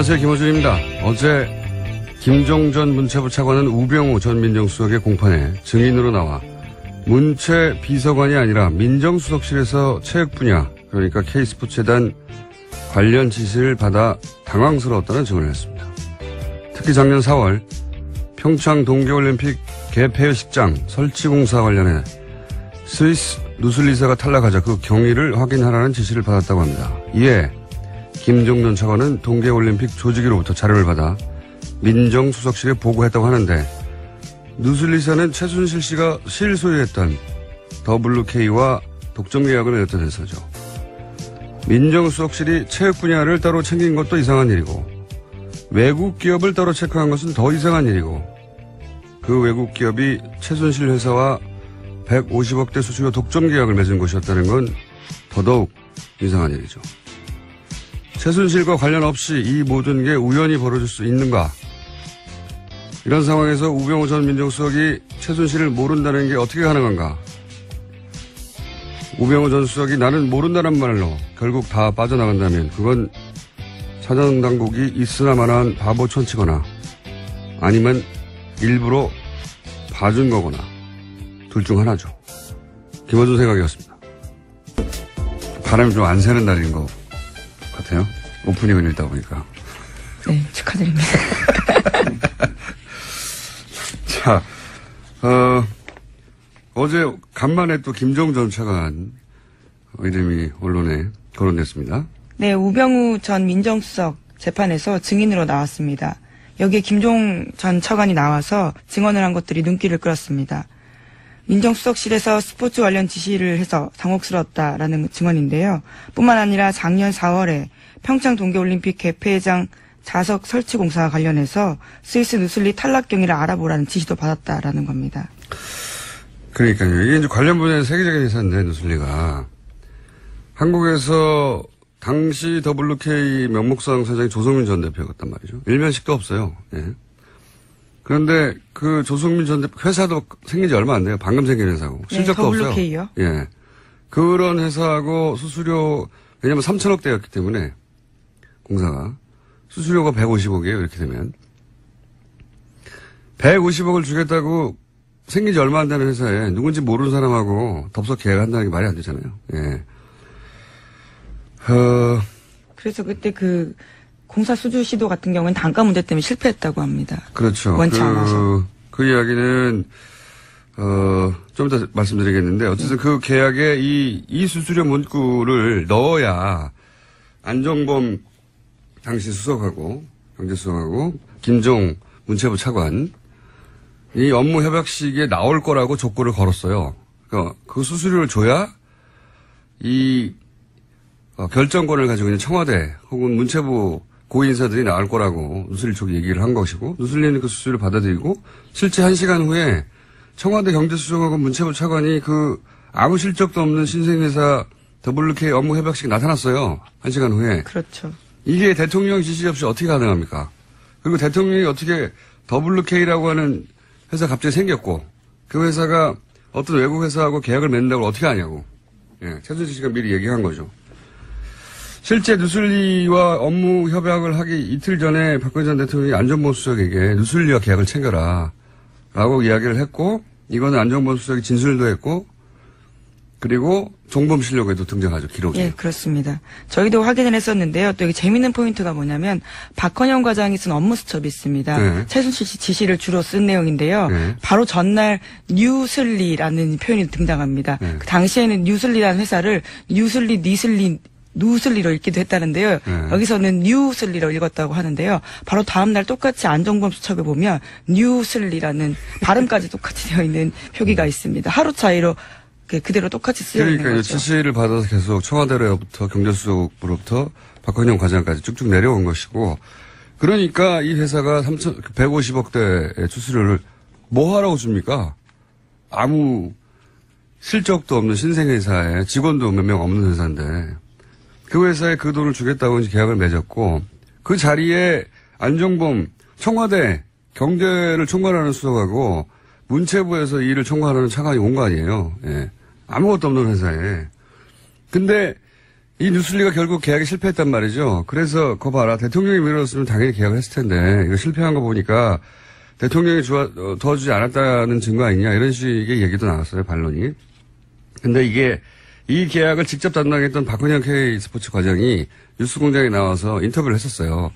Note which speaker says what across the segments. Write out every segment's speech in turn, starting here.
Speaker 1: 안녕하세요. 김호준입니다. 어제 김종 전 문체부 차관은 우병우 전 민정수석의 공판에 증인으로 나와 문체 비서관이 아니라 민정수석실에서 체육 분야, 그러니까 K스포츠재단 관련 지시를 받아 당황스러웠다는 증언을 했습니다. 특히 작년 4월 평창 동계올림픽 개폐식장 설치공사 관련해 스위스 누슬리사가 탈락하자 그 경위를 확인하라는 지시를 받았다고 합니다. 이에 김종 전 차관은 동계올림픽 조직위로부터 자료를 받아 민정수석실에 보고했다고 하는데, 누슬리사는 최순실 씨가 실소유했던 WK와 독점 계약을 맺었던 회사죠. 민정수석실이 체육 분야를 따로 챙긴 것도 이상한 일이고, 외국 기업을 따로 체크한 것은 더 이상한 일이고, 그 외국 기업이 최순실 회사와 150억대 수수료 독점 계약을 맺은 것이었다는 건 더더욱 이상한 일이죠. 최순실과 관련 없이 이 모든 게 우연히 벌어질 수 있는가? 이런 상황에서 우병우 전 민정수석이 최순실을 모른다는 게 어떻게 가능한가? 우병우 전 수석이 나는 모른다는 말로 결국 다 빠져나간다면 그건 사정당국이 있으나마나한 바보천치거나 아니면 일부러 봐준 거거나 둘 중 하나죠. 김어준 생각이었습니다. 바람이 좀 안 새는 날인 거 같아요. 오프닝을 읽다 보니까.
Speaker 2: 네, 축하드립니다.
Speaker 1: 자, 어제 간만에 또 김종 전 차관 이름이 언론에 거론됐습니다.
Speaker 2: 네, 우병우 전 민정수석 재판에서 증인으로 나왔습니다. 여기에 김종 전 차관이 나와서 증언을 한 것들이 눈길을 끌었습니다. 민정수석실에서 스포츠 관련 지시를 해서 당혹스러웠다라는 증언인데요. 뿐만 아니라 작년 4월에 평창 동계올림픽 개폐회장 자석 설치 공사와 관련해서 스위스 누슬리 탈락 경위를 알아보라는 지시도 받았다라는 겁니다.
Speaker 1: 그러니까요. 이게 이제 관련 분야의 세계적인 회사인데, 누슬리가. 한국에서 당시 WK 명목상 사장이 조성민 전 대표였단 말이죠. 일면식도 없어요. 예. 그런데 그 조성민 전 대표 회사도 생긴 지 얼마 안 돼요. 방금 생긴 회사고. 실적도
Speaker 2: 네,
Speaker 1: 없어요.
Speaker 2: WK요?
Speaker 1: 예. 그런 회사하고 수수료, 왜냐면 3천억대였기 때문에 공사가. 수수료가 150억이에요. 이렇게 되면. 150억을 주겠다고 생긴 지 얼마 안 되는 회사에 누군지 모르는 사람하고 덥석 계약한다는 게 말이 안 되잖아요. 예.
Speaker 2: 그래서 그때 그 공사 수주 시도 같은 경우는 단가 문제 때문에 실패했다고 합니다.
Speaker 1: 그렇죠.
Speaker 2: 원치 않아서.
Speaker 1: 그 이야기는 좀 이따 말씀드리겠는데, 어쨌든 그 계약에 이 수수료 문구를 넣어야 안정범 당시 수석하고 경제수석하고 김종 문체부 차관 이 업무 협약식에 나올 거라고 조건을 걸었어요. 그러니까 그 수수료를 줘야 이 결정권을 가지고 있는 청와대 혹은 문체부 고위인사들이 나올 거라고 누슬리 쪽이 얘기를 한 것이고, 누슬리는 그 수수료를 받아들이고 실제 1시간 후에 청와대 경제수석하고 문체부 차관이 그 아무 실적도 없는 신생회사 WK 업무 협약식에 나타났어요. 1시간 후에.
Speaker 2: 그렇죠.
Speaker 1: 이게 대통령 지시 없이 어떻게 가능합니까? 그리고 대통령이 어떻게 WK라고 하는 회사 갑자기 생겼고, 그 회사가 어떤 외국 회사하고 계약을 맺는다고 어떻게 하냐고. 예, 최순실 씨가 미리 얘기한 거죠. 실제 누슬리와 업무 협약을 하기 이틀 전에 박근혜 전 대통령이 안정범 수석에게 누슬리와 계약을 챙겨라 라고 이야기를 했고, 이거는 안정범 수석이 진술도 했고, 그리고 종범실록에도 등장하죠, 기록이.
Speaker 2: 예, 그렇습니다. 저희도 확인을 했었는데요. 또 여기 재밌는 포인트가 뭐냐면 박헌영 과장이 쓴 업무 수첩이 있습니다.
Speaker 1: 네.
Speaker 2: 최순실 씨 지시를 주로 쓴 내용인데요.
Speaker 1: 네.
Speaker 2: 바로 전날 뉴슬리라는 표현이 등장합니다.
Speaker 1: 네.
Speaker 2: 그 당시에는 뉴슬리라는 회사를 뉴슬리, 니슬리, 누슬리로 읽기도 했다는데요.
Speaker 1: 네.
Speaker 2: 여기서는 뉴슬리로 읽었다고 하는데요. 바로 다음날 똑같이 안정범 수첩에 보면 뉴슬리라는 발음까지 똑같이 되어 있는 표기가 있습니다. 하루 차이로 그대로 똑같이 쓰여 있는
Speaker 1: 그러니까
Speaker 2: 거죠.
Speaker 1: 지시를 받아서 계속 청와대로부터 경제수석으로부터 박헌영 과장까지 쭉쭉 내려온 것이고, 그러니까 이 회사가 150억대의 수수료를 뭐 하라고 줍니까? 아무 실적도 없는 신생회사에 직원도 몇 명 없는 회사인데 그 회사에 그 돈을 주겠다고 이제 계약을 맺었고, 그 자리에 안정범 청와대 경제를 총괄하는 수석하고 문체부에서 일을 총괄하는 차관이 온 거 아니에요. 예. 아무것도 없는 회사에. 근데 이 뉴슬리가 결국 계약에 실패했단 말이죠. 그래서 거 봐라. 대통령이 밀어줬으면 당연히 계약을 했을 텐데 이거 실패한 거 보니까 대통령이 도와주지 않았다는 증거 아니냐 이런 식의 얘기도 나왔어요. 반론이. 근데 이 계약을 직접 담당했던 박헌영 K스포츠 과장이 뉴스공장에 나와서 인터뷰를 했었어요.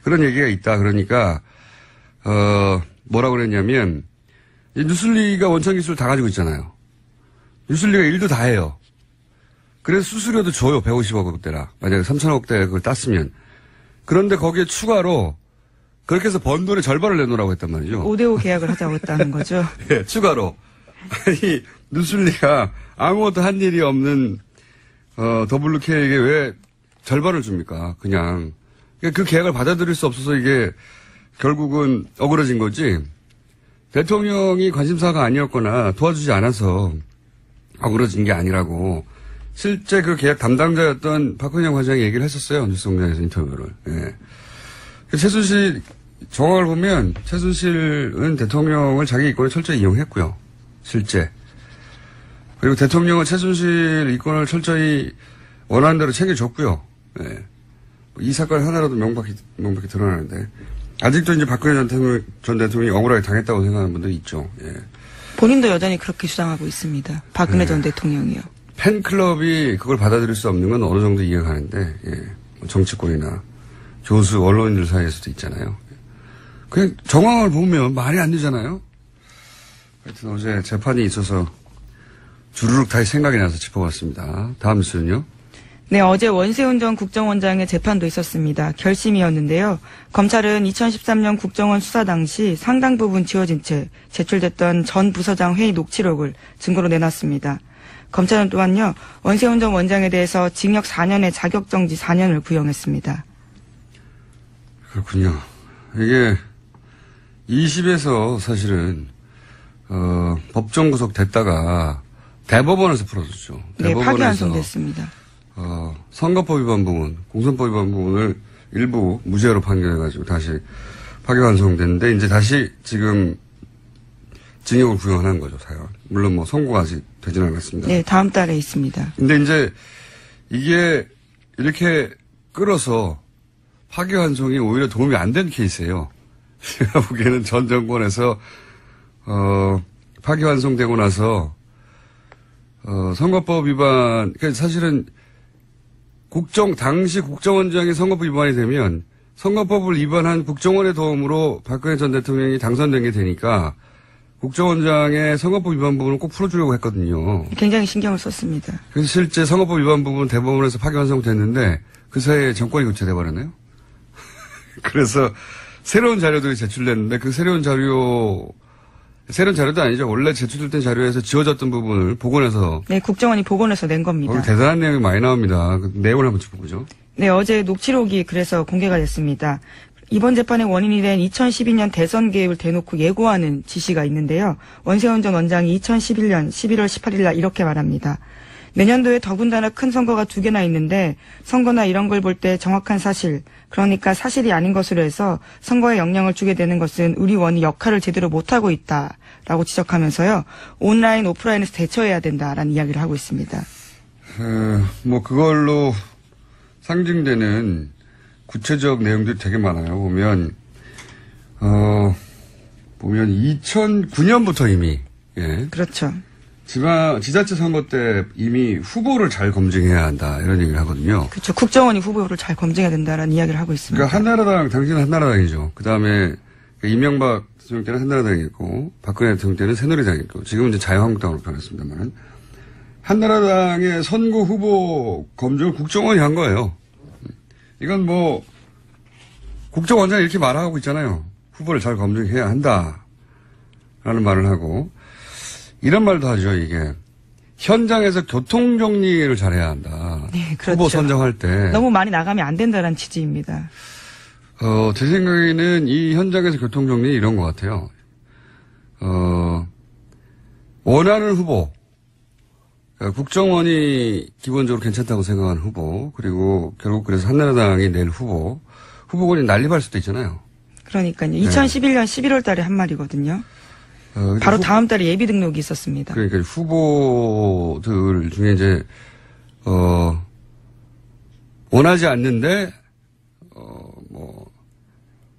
Speaker 1: 그런 얘기가 있다. 그러니까 뭐라고 그랬냐면 이 뉴슬리가 원천 기술을 다 가지고 있잖아요. 뉴슬리가 일도 다 해요. 그래서 수수료도 줘요. 150억대라. 만약에 3천억대 그걸 땄으면. 그런데 거기에 추가로 그렇게 해서 번 돈의 절반을 내놓으라고 했단 말이죠.
Speaker 2: 5대5 계약을 하자고 했다는 거죠.
Speaker 1: 네, 추가로. 아니, 뉴슬리가 아무것도 한 일이 없는, WK에게 왜 절반을 줍니까? 그냥. 그 계약을 받아들일 수 없어서 이게 결국은 억울해진 거지. 대통령이 관심사가 아니었거나 도와주지 않아서 억울해진 게 아니라고. 실제 그 계약 담당자였던 박헌영 과장이 얘기를 했었어요. 뉴스공장에서 인터뷰를. 예. 최순실 정황을 보면 최순실은 대통령을 자기 이권에 철저히 이용했고요. 실제. 그리고 대통령은 최순실 이권을 철저히 원하는 대로 챙겨줬고요. 예. 이 사건 하나라도 명백히 드러나는데 아직도 이제 박근혜 전 대통령이 억울하게 당했다고 생각하는 분들이 있죠. 예.
Speaker 2: 본인도 여전히 그렇게 주장하고 있습니다. 박근혜 전 대통령이요.
Speaker 1: 팬클럽이 그걸 받아들일 수 없는 건 어느 정도 이해가 가는데, 예. 정치권이나 교수, 언론인들 사이에서도 있잖아요. 그냥 정황을 보면 말이 안 되잖아요. 하여튼 어제 재판이 있어서 주르륵 다시 생각이 나서 짚어봤습니다. 다음 뉴스는요.
Speaker 2: 네, 어제 원세훈 전 국정원장의 재판도 있었습니다. 결심이었는데요. 검찰은 2013년 국정원 수사 당시 상당 부분 지워진 채 제출됐던 전 부서장 회의 녹취록을 증거로 내놨습니다. 검찰은 또한요, 원세훈 전 원장에 대해서 징역 4년에 자격정지 4년을 구형했습니다.
Speaker 1: 그렇군요. 이게 20에서 사실은 법정 구속됐다가 대법원에서 풀어줬죠.
Speaker 2: 네, 파기환송됐습니다.
Speaker 1: 선거법 위반 부분, 공선법 위반 부분을 일부 무죄로 판결해가지고 다시 파기환송됐는데 이제 다시 지금 징역을 구형하는 거죠, 사연. 물론 뭐 선고가 아직 되지는 않았습니다.
Speaker 2: 네, 다음 달에 있습니다.
Speaker 1: 근데 이제 이게 이렇게 끌어서 파기환송이 오히려 도움이 안 된 케이스예요. 제가 보기에는 전 정권에서 파기환송되고 나서 선거법 위반, 그러니까 사실은 당시 국정원장이 선거법 위반이 되면 선거법을 위반한 국정원의 도움으로 박근혜 전 대통령이 당선된 게 되니까 국정원장의 선거법 위반 부분을 꼭 풀어주려고 했거든요.
Speaker 2: 굉장히 신경을 썼습니다.
Speaker 1: 그래서 실제 선거법 위반 부분 대법원에서 파기환송됐는데 그 사이에 정권이 교체돼 버렸네요. 그래서 새로운 자료들이 제출됐는데 그 새로운 자료도 아니죠. 원래 제출됐던 자료에서 지워졌던 부분을 복원해서.
Speaker 2: 네, 국정원이 복원해서 낸 겁니다.
Speaker 1: 거기 대단한 내용이 많이 나옵니다. 그 내용을 한번 짚어보죠.
Speaker 2: 네, 어제 녹취록이 그래서 공개가 됐습니다. 이번 재판의 원인이 된 2012년 대선 개입을 대놓고 예고하는 지시가 있는데요. 원세훈 전 원장이 2011년 11월 18일 날 이렇게 말합니다. 내년도에 더군다나 큰 선거가 2개나 있는데 선거나 이런 걸 볼 때 정확한 사실, 그러니까 사실이 아닌 것으로 해서 선거에 영향을 주게 되는 것은 우리 원이 역할을 제대로 못하고 있다라고 지적하면서요. 온라인, 오프라인에서 대처해야 된다라는 이야기를 하고 있습니다.
Speaker 1: 뭐 그걸로 상징되는 구체적 내용들이 되게 많아요. 보면 2009년부터 이미, 예.
Speaker 2: 그렇죠.
Speaker 1: 지자체 선거 때 이미 후보를 잘 검증해야 한다, 이런 얘기를 하거든요.
Speaker 2: 그렇죠. 국정원이 후보를 잘 검증해야 된다라는 이야기를 하고 있습니다.
Speaker 1: 그러니까 당신은 한나라당이죠. 그 다음에 이명박 대통령 때는 한나라당이었고, 박근혜 대통령 때는 새누리당이었고, 지금은 이제 자유한국당으로 변했습니다만, 한나라당의 선거 후보 검증을 국정원이 한 거예요. 이건 뭐 국정원장이 이렇게 말하고 있잖아요. 후보를 잘 검증해야 한다라는 말을 하고 이런 말도 하죠. 이게 현장에서 교통정리를 잘해야 한다.
Speaker 2: 네, 그렇죠.
Speaker 1: 후보 선정할 때
Speaker 2: 너무 많이 나가면 안 된다는 취지입니다.
Speaker 1: 제 생각에는 이 현장에서 교통정리 이런 것 같아요. 원하는 후보, 국정원이 기본적으로 괜찮다고 생각하는 후보, 그리고 결국 그래서 한나라당이 낼 후보군이 난립할 수도 있잖아요.
Speaker 2: 그러니까요. 2011년 11월 달에 한 말이거든요. 바로 다음 달에 예비 등록이 있었습니다.
Speaker 1: 그러니까 후보들 중에 이제, 원하지 않는데,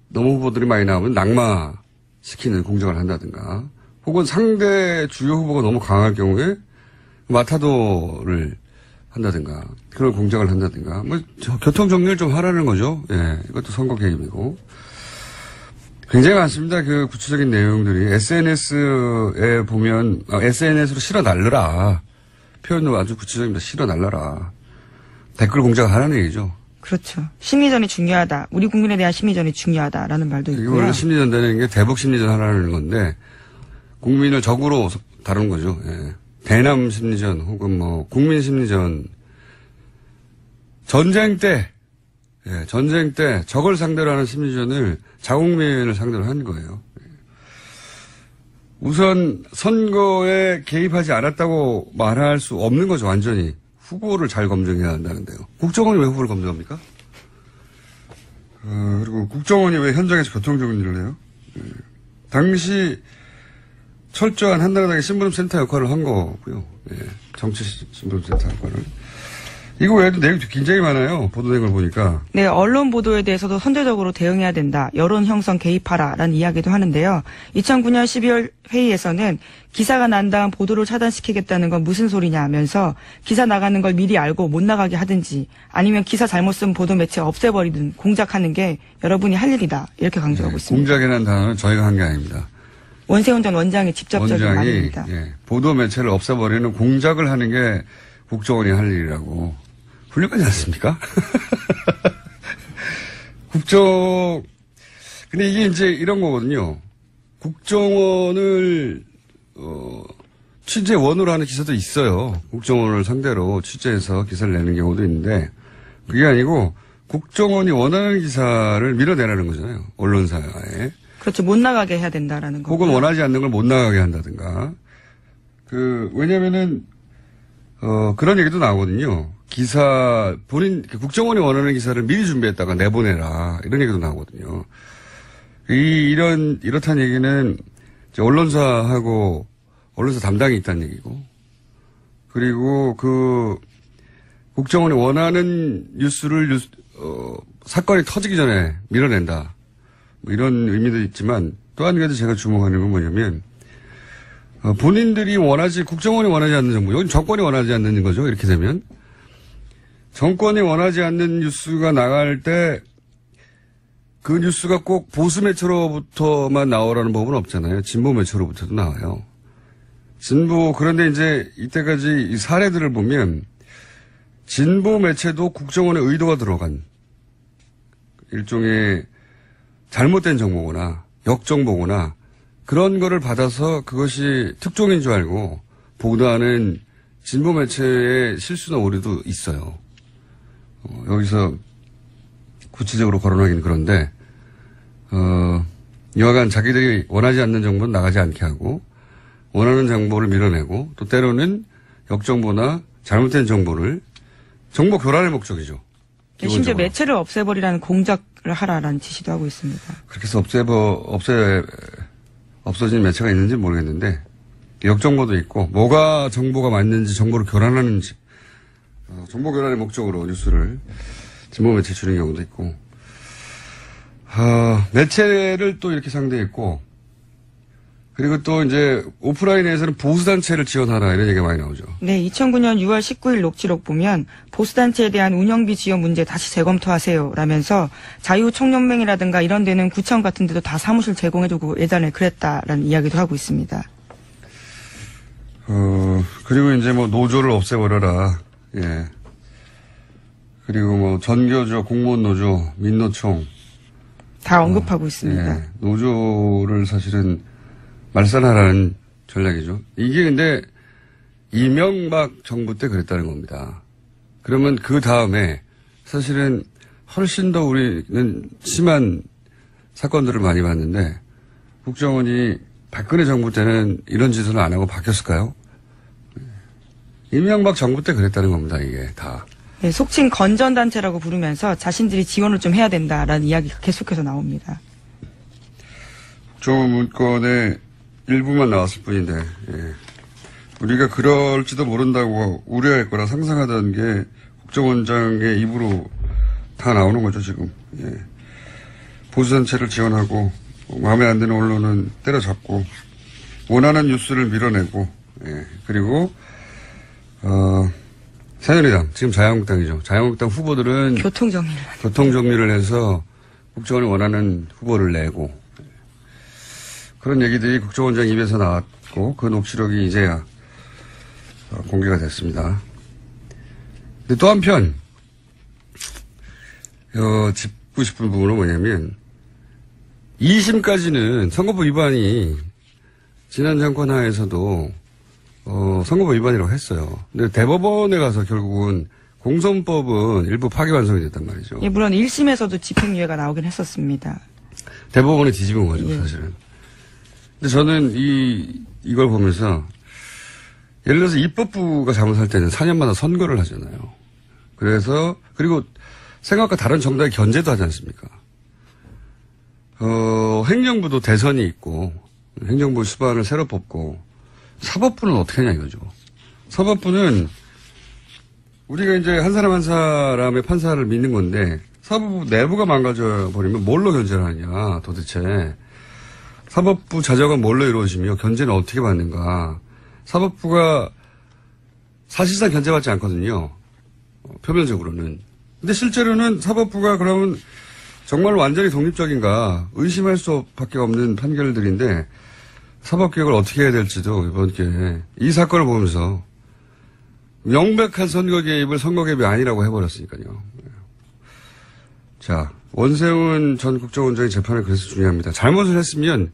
Speaker 1: 너무 후보들이 많이 나오면 낙마시키는 공작을 한다든가, 혹은 상대 주요 후보가 너무 강할 경우에 마타도를 한다든가, 그런 공작을 한다든가, 교통 정리를 좀 하라는 거죠. 예, 이것도 선거 개입이고. 굉장히 많습니다. 그 구체적인 내용들이. SNS에 보면, SNS로 실어 날르라. 표현도 아주 구체적입니다. 실어 날라라. 댓글 공작을 하라는 얘기죠.
Speaker 2: 그렇죠. 심리전이 중요하다. 우리 국민에 대한 심리전이 중요하다라는 말도 있고요.
Speaker 1: 이거 원래 심리전 되는 게 대북 심리전 하라는 건데, 국민을 적으로 다루는 거죠. 예. 대남 심리전 혹은 국민 심리전. 전쟁 때 적을 상대로 하는 심리전을 자국민을 상대로 한 거예요. 우선 선거에 개입하지 않았다고 말할 수 없는 거죠. 완전히. 후보를 잘 검증해야 한다는데요. 국정원이 왜 후보를 검증합니까? 그리고 국정원이 왜 현장에서 교통정리를 해요? 당시 철저한 한나라당의 신분센터 역할을 한 거고요. 정치 신분센터 역할을. 이거 외에도 내용이 굉장히 많아요. 보도된 걸 보니까.
Speaker 2: 네, 언론 보도에 대해서도 선제적으로 대응해야 된다. 여론 형성 개입하라라는 이야기도 하는데요. 2009년 12월 회의에서는 기사가 난 다음 보도를 차단시키겠다는 건 무슨 소리냐 하면서 기사 나가는 걸 미리 알고 못 나가게 하든지 아니면 기사 잘못 쓴 보도 매체 없애버리든 공작하는 게 여러분이 할 일이다. 이렇게 강조하고 있습니다.
Speaker 1: 공작이라는 단어는 저희가 한 게 아닙니다.
Speaker 2: 원세훈 전 원장의 직접적인 말입니다.
Speaker 1: 보도 매체를 없애버리는 공작을 하는 게 국정원이 할 일이라고. 훌륭하지 않습니까? 근데 이게 이제 이런 거거든요. 국정원을, 취재원으로 하는 기사도 있어요. 국정원을 상대로 취재해서 기사를 내는 경우도 있는데, 그게 아니고, 국정원이 원하는 기사를 밀어내라는 거잖아요. 언론사에.
Speaker 2: 그렇죠. 못 나가게 해야 된다라는 거.
Speaker 1: 혹은 원하지 않는 걸 못 나가게 한다든가. 왜냐면은, 그런 얘기도 나오거든요. 국정원이 원하는 기사를 미리 준비했다가 내보내라. 이런 얘기도 나오거든요. 이렇다는 얘기는 언론사하고 언론사 담당이 있다는 얘기고. 그리고 국정원이 원하는 뉴스를 사건이 터지기 전에 밀어낸다. 이런 의미도 있지만 또 한 가지 제가 주목하는 건 뭐냐면 본인들이 국정원이 원하지 않는 정보, 여기 정권이 원하지 않는 거죠. 이렇게 되면. 정권이 원하지 않는 뉴스가 나갈 때 그 뉴스가 꼭 보수 매체로부터만 나오라는 법은 없잖아요. 진보 매체로부터도 나와요. 그런데 이제 이때까지 이 사례들을 보면 진보 매체도 국정원의 의도가 들어간 일종의 잘못된 정보거나 역정보거나 그런 거를 받아서 그것이 특종인 줄 알고 보도하는 진보 매체의 실수나 오류도 있어요. 여기서 구체적으로 거론하기는 그런데, 여하간 자기들이 원하지 않는 정보는 나가지 않게 하고, 원하는 정보를 밀어내고, 또 때로는 역정보나 잘못된 정보를, 정보 교란의 목적이죠.
Speaker 2: 네, 심지어 매체를 없애버리라는 공작을 하라라는 지시도 하고 있습니다.
Speaker 1: 그렇게 해서 없어진 매체가 있는지 모르겠는데, 역정보도 있고, 뭐가 정보가 맞는지 정보를 교란하는지, 정보 교란의 목적으로 뉴스를 진보 매체에 주는 경우도 있고, 매체를 또 이렇게 상대했고, 그리고 또 이제 오프라인에서는 보수단체를 지원하라 이런 얘기가 많이 나오죠.
Speaker 2: 네, 2009년 6월 19일 녹취록 보면 보수단체에 대한 운영비 지원 문제 다시 재검토하세요 라면서 자유총연맹이라든가 이런 데는 구청 같은 데도 다 사무실 제공해주고 예전에 그랬다라는 이야기도 하고 있습니다.
Speaker 1: 그리고 이제 노조를 없애버려라. 예. 그리고 전교조, 공무원 노조, 민노총.
Speaker 2: 다 언급하고 있습니다.
Speaker 1: 예. 노조를 사실은 말살하라는 전략이죠. 이게 근데 이명박 정부 때 그랬다는 겁니다. 그러면 그 다음에 사실은 훨씬 더 우리는 심한 사건들을 많이 봤는데 국정원이 박근혜 정부 때는 이런 짓을 안 하고 바뀌었을까요? 이명박 정부 때 그랬다는 겁니다. 이게 다.
Speaker 2: 네, 속칭 건전단체라고 부르면서 자신들이 지원을 좀 해야 된다라는 이야기가 계속해서 나옵니다.
Speaker 1: 국정원 문건의 일부만 나왔을 뿐인데 우리가 그럴지도 모른다고 우려할 거라 상상하던 게 국정원장의 입으로 다 나오는 거죠, 지금. 예. 보수단체를 지원하고, 마음에 안 드는 언론은 때려잡고, 원하는 뉴스를 밀어내고, 예. 그리고, 새누리당, 지금 자유한국당이죠. 자유한국당 후보들은 교통정리를 해서 국정원이 원하는 후보를 내고, 그런 얘기들이 국정원장 입에서 나왔고, 그 녹취록이 이제야 공개가 됐습니다. 근데 또 한편, 짚고 싶은 부분은 뭐냐면, 2심까지는 선거법 위반이 지난 정권 하에서도 선거법 위반이라고 했어요. 근데 대법원에 가서 결국은 공선법은 일부 파기환송이 됐단 말이죠.
Speaker 2: 예, 물론 1심에서도 집행유예가 나오긴 했었습니다.
Speaker 1: 대법원에 뒤집은 거죠,
Speaker 2: 예.
Speaker 1: 사실은. 근데 저는 이걸 보면서 예를 들어서 입법부가 잘못할 때는 4년마다 선거를 하잖아요. 그리고 생각과 다른 정당의 견제도 하지 않습니까? 행정부도 대선이 있고, 행정부 수반을 새로 뽑고, 사법부는 어떻게 하냐 이거죠. 사법부는 우리가 이제 한 사람 한 사람의 판사를 믿는 건데, 사법부 내부가 망가져 버리면 뭘로 견제를 하냐, 도대체. 사법부 자정은 뭘로 이루어지며 견제는 어떻게 받는가. 사법부가 사실상 견제받지 않거든요. 표면적으로는. 근데 실제로는 사법부가 그러면 정말 완전히 독립적인가 의심할 수밖에 없는 판결들인데 사법개혁을 어떻게 해야 될지도 이번 기회에 이 사건을 보면서 명백한 선거 개입을 선거 개입이 아니라고 해버렸으니까요. 자, 원세훈 전 국정원장의 재판은 그래서 중요합니다. 잘못을 했으면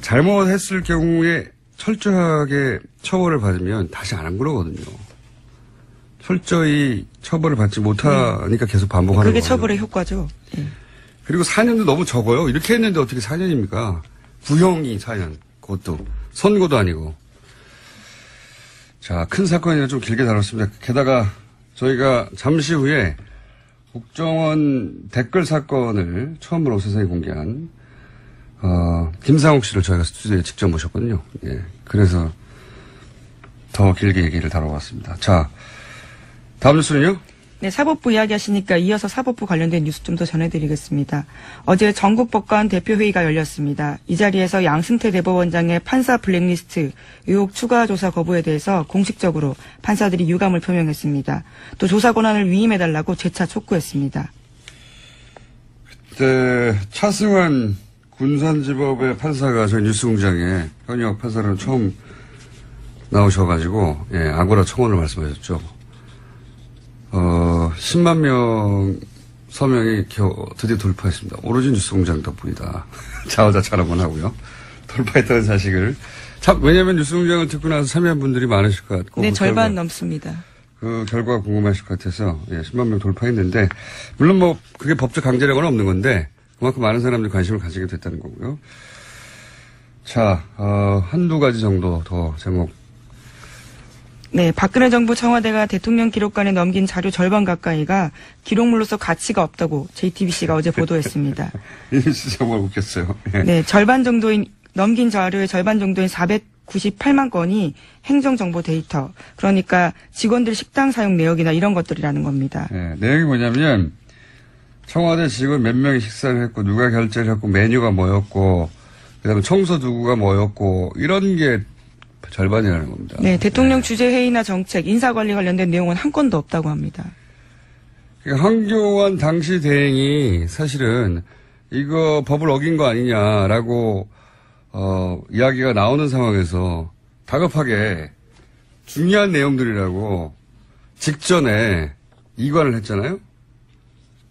Speaker 1: 잘못했을 경우에 철저하게 처벌을 받으면 다시 안 그러거든요. 철저히 처벌을 받지 못하니까 계속 반복하는 거예요.
Speaker 2: 그게 처벌의 효과죠. 예.
Speaker 1: 그리고 4년도 너무 적어요. 이렇게 했는데 어떻게 4년입니까? 구형이 4년. 그것도 선고도 아니고. 자, 큰 사건이라 좀 길게 다뤘습니다. 게다가 저희가 잠시 후에 국정원 댓글 사건을 처음으로 세상에 공개한 김상욱 씨를 저희가 스튜디오에 직접 모셨거든요. 예. 그래서 더 길게 얘기를 다뤄봤습니다. 자, 다음 뉴스는요?
Speaker 2: 네, 사법부 이야기하시니까 이어서 사법부 관련된 뉴스 좀 더 전해드리겠습니다. 어제 전국법관 대표회의가 열렸습니다. 이 자리에서 양승태 대법원장의 판사 블랙리스트 의혹 추가 조사 거부에 대해서 공식적으로 판사들이 유감을 표명했습니다. 또 조사 권한을 위임해달라고 재차 촉구했습니다.
Speaker 1: 그때 차승환 군산지법의 판사가 저희 뉴스공장에 현역 판사로 처음 나오셔가지고 아고라 청원을 말씀하셨죠. 10만 명 서명이 드디어 돌파했습니다. 오로지 뉴스공장 덕분이다. 자화자찬하곤 하고요. 돌파했다는 사실을. 왜냐하면 뉴스공장을 듣고 나서 참여한 분들이 많으실 것 같고.
Speaker 2: 네, 절반 넘습니다.
Speaker 1: 그 결과가 궁금하실 것 같아서 10만 명 돌파했는데 물론 뭐 그게 법적 강제력은 없는 건데 그만큼 많은 사람들이 관심을 가지게 됐다는 거고요. 자, 한두 가지 정도 더 제목.
Speaker 2: 네, 박근혜 정부 청와대가 대통령 기록관에 넘긴 자료 절반 가까이가 기록물로서 가치가 없다고 JTBC가 어제 보도했습니다.
Speaker 1: 이 뉴스 정말 웃겼어요.
Speaker 2: 네, 넘긴 자료의 절반 정도인 498만 건이 행정정보 데이터. 그러니까 직원들 식당 사용 내역이나 이런 것들이라는 겁니다.
Speaker 1: 네, 내용이 뭐냐면 청와대 직원 몇 명이 식사를 했고 누가 결제를 했고 메뉴가 뭐였고 그다음에 청소 도구가 뭐였고 이런 게 절반이라는 겁니다.
Speaker 2: 네, 대통령 주재 회의나 정책, 인사관리 관련된 내용은 한 건도 없다고 합니다.
Speaker 1: 그러니까 황교안 당시 대행이 사실은 이거 법을 어긴 거 아니냐라고 이야기가 나오는 상황에서 다급하게 중요한 내용들이라고 직전에 이관을 했잖아요.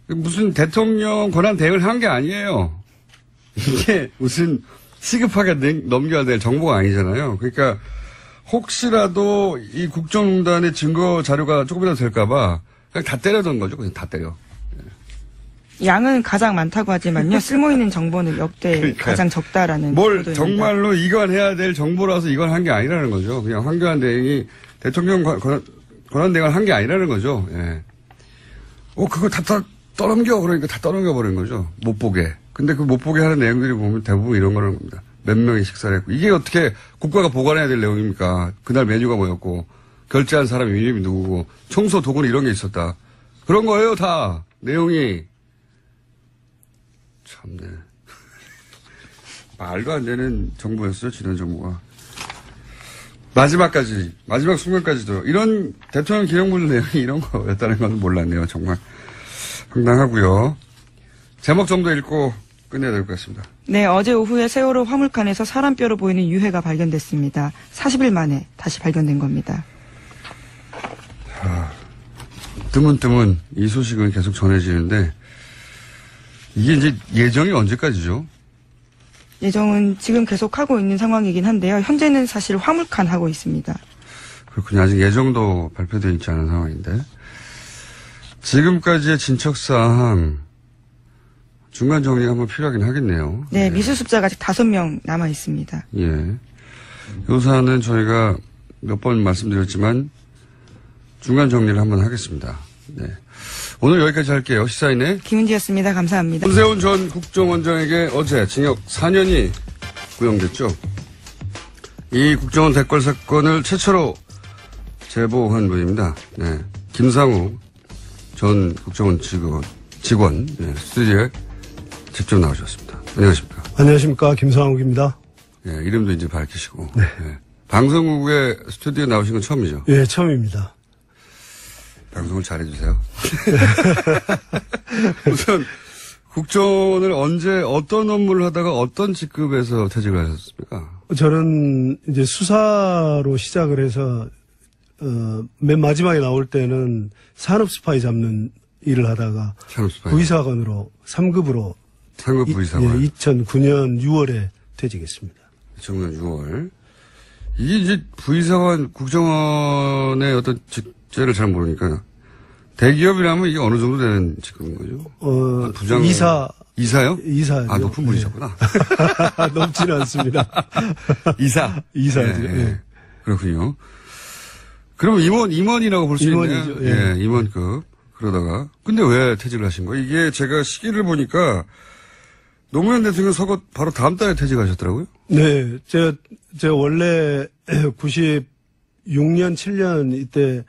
Speaker 1: 무슨 대통령 권한 대행을 한 게 아니에요. 이게 무슨 시급하게 넘겨야 될 정보가 아니잖아요. 그러니까 혹시라도 이 국정농단의 증거 자료가 조금이라도 될까봐 그냥 다 때려던 거죠. 그냥 다 때려.
Speaker 2: 양은 가장 많다고 하지만요. 쓸모있는 정보는 역대
Speaker 1: 그러니까
Speaker 2: 가장 적다라는
Speaker 1: 뭘
Speaker 2: 보도입니다.
Speaker 1: 정말로 이관해야 될 정보라서 이관한 게 아니라는 거죠. 그냥 황교안 대행이 대통령 권한 대행을 한 게 아니라는 거죠. 예. 그거 다 떠넘겨. 그러니까 다 떠넘겨버린 거죠. 못 보게. 근데 그 못 보게 하는 내용들이 보면 대부분 이런 거라는 겁니다. 몇 명이 식사를 했고. 이게 어떻게 국가가 보관해야 될 내용입니까? 그날 메뉴가 뭐였고, 결제한 사람의 이름이 누구고, 청소 도구는 이런 게 있었다. 그런 거예요, 다. 내용이. 참네. 말도 안 되는 정부였어요, 지난 정부가. 마지막 순간까지도. 이런 대통령 기록물 내용이 이런 거였다는 건 몰랐네요, 정말. 황당하고요. 제목 정도 읽고 끝내야 될 것 같습니다.
Speaker 2: 네, 어제 오후에 세월호 화물칸에서 사람 뼈로 보이는 유해가 발견됐습니다. 40일 만에 다시 발견된 겁니다.
Speaker 1: 뜨문뜨문 이 소식은 계속 전해지는데 이게 이제 예정이 언제까지죠?
Speaker 2: 예정은 지금 계속 하고 있는 상황이긴 한데요. 현재는 사실 화물칸 하고 있습니다.
Speaker 1: 그렇군요. 아직 예정도 발표되어 있지 않은 상황인데. 지금까지의 진척사항 중간 정리가 한번 필요하긴 하겠네요.
Speaker 2: 네, 미수습자가 아직 5명 남아 있습니다.
Speaker 1: 예. 요 사안은 저희가 몇 번 말씀드렸지만 중간 정리를 한번 하겠습니다. 네. 오늘 여기까지 할게요. 시사인의
Speaker 2: 김은지였습니다. 감사합니다.
Speaker 1: 손세훈 전 국정원장에게 어제 징역 4년이 구형됐죠. 이 국정원 댓글 사건을 최초로 제보한 분입니다. 네. 김상우 전 국정원 직원 네. 스튜디오에 직접 나오셨습니다. 안녕하십니까.
Speaker 3: 안녕하십니까. 김상욱입니다.
Speaker 1: 네, 이름도 이제 밝히시고. 네. 네. 방송국에 스튜디오에 나오신 건 처음이죠?
Speaker 3: 예, 처음입니다.
Speaker 1: 방송을 잘해주세요. 우선 국정원을 언제 어떤 업무를 하다가 어떤 직급에서 퇴직을 하셨습니까?
Speaker 3: 저는 이제 수사로 시작을 해서 맨 마지막에 나올 때는 산업 스파이 잡는 일을 하다가
Speaker 1: 산업 스파이.
Speaker 3: 부의사관으로 3급으로
Speaker 1: 상급 부의사관.
Speaker 3: 예, 2009년 6월에 퇴직했습니다.
Speaker 1: 2009년 6월. 이게 이제 부의사관 국정원의 어떤 직제를 잘 모르니까 대기업이라면 이게 어느 정도 되는 직급인 거죠? 부장 이사요?
Speaker 3: 이사.
Speaker 1: 아, 높은 분이셨구나.
Speaker 3: 높지는 않습니다.
Speaker 1: 네,
Speaker 3: 이사죠. 예.
Speaker 1: 그렇군요. 그러면 임원이라고 볼 수 있네요.
Speaker 3: 임원이죠.
Speaker 1: 예, 임원급. 그러다가. 근데 왜 퇴직을 하신 거예요? 이게 제가 시기를 보니까 노무현 대통령 서거 바로 다음 달에 퇴직하셨더라고요?
Speaker 3: 네. 제가 원래 96년, 7년 이때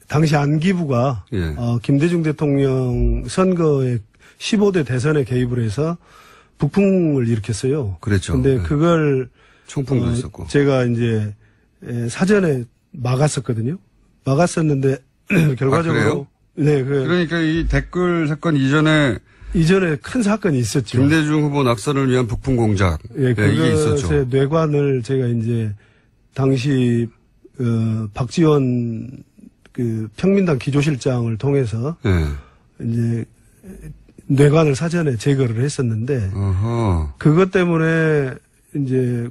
Speaker 3: 당시 안기부가
Speaker 1: 예.
Speaker 3: 김대중 대통령 선거에 15대 대선에 개입을 해서 북풍을 일으켰어요.
Speaker 1: 그랬죠.
Speaker 3: 근데
Speaker 1: 네.
Speaker 3: 그걸
Speaker 1: 총풍도 있었고.
Speaker 3: 제가 이제 사전에 막았었거든요. 막았었는데 결과적으로 네,
Speaker 1: 그러니까 이 댓글 사건 이전에
Speaker 3: 큰 사건이 있었죠.
Speaker 1: 김대중 후보 낙선을 위한 북풍 공작.
Speaker 3: 예,
Speaker 1: 네, 이게 있었죠.
Speaker 3: 그것의 뇌관을 제가 이제 당시 박지원 그 평민당 기조실장을 통해서
Speaker 1: 네.
Speaker 3: 이제 뇌관을 사전에 제거를 했었는데
Speaker 1: 어허.
Speaker 3: 그것 때문에 이제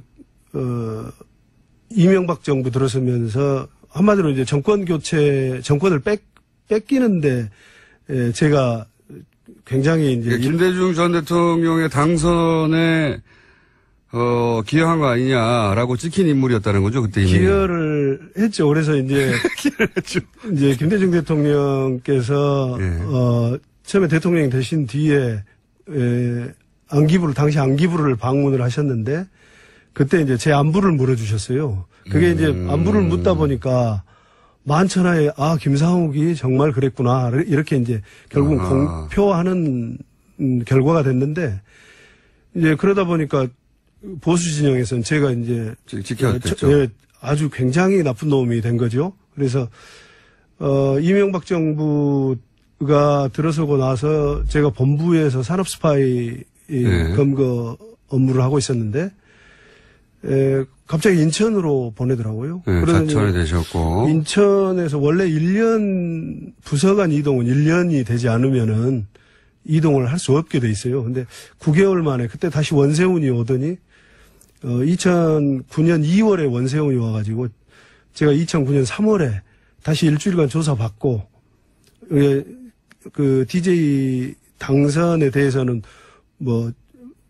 Speaker 3: 이명박 정부 들어서면서 한마디로 이제 정권을 뺏기는데 제가 굉장히 이제
Speaker 1: 그러니까 김대중 전 대통령의 당선에 기여한 거 아니냐라고 찍힌 인물이었다는 거죠, 그때 이미.
Speaker 3: 기여를 했죠. 그래서 이제
Speaker 1: 기여를 했죠.
Speaker 3: 이제 김대중 대통령께서
Speaker 1: 예.
Speaker 3: 처음에 대통령이 되신 뒤에 당시 안기부를 방문을 하셨는데 그때 이제 제 안부를 물어주셨어요. 그게 이제 안부를 묻다 보니까 만천하에 김상욱이 정말 그랬구나 이렇게 이제 결국 공표하는 결과가 됐는데 이제 그러다 보니까 보수 진영에서는 제가 이제
Speaker 1: 지켜졌죠.
Speaker 3: 아주 굉장히 나쁜 놈이 된 거죠. 그래서 이명박 정부가 들어서고 나서 제가 본부에서 산업 스파이 검거 업무를 하고 있었는데 갑자기 인천으로 보내더라고요.
Speaker 1: 네, 가천이 되셨고.
Speaker 3: 인천에서 원래 1년 부서간 이동은 1년이 되지 않으면은 이동을 할 수 없게 돼 있어요. 근데 9개월 만에 그때 다시 원세훈이 오더니 2009년 2월에 원세훈이 와가지고 제가 2009년 3월에 다시 일주일간 조사받고 그 DJ 당선에 대해서는 뭐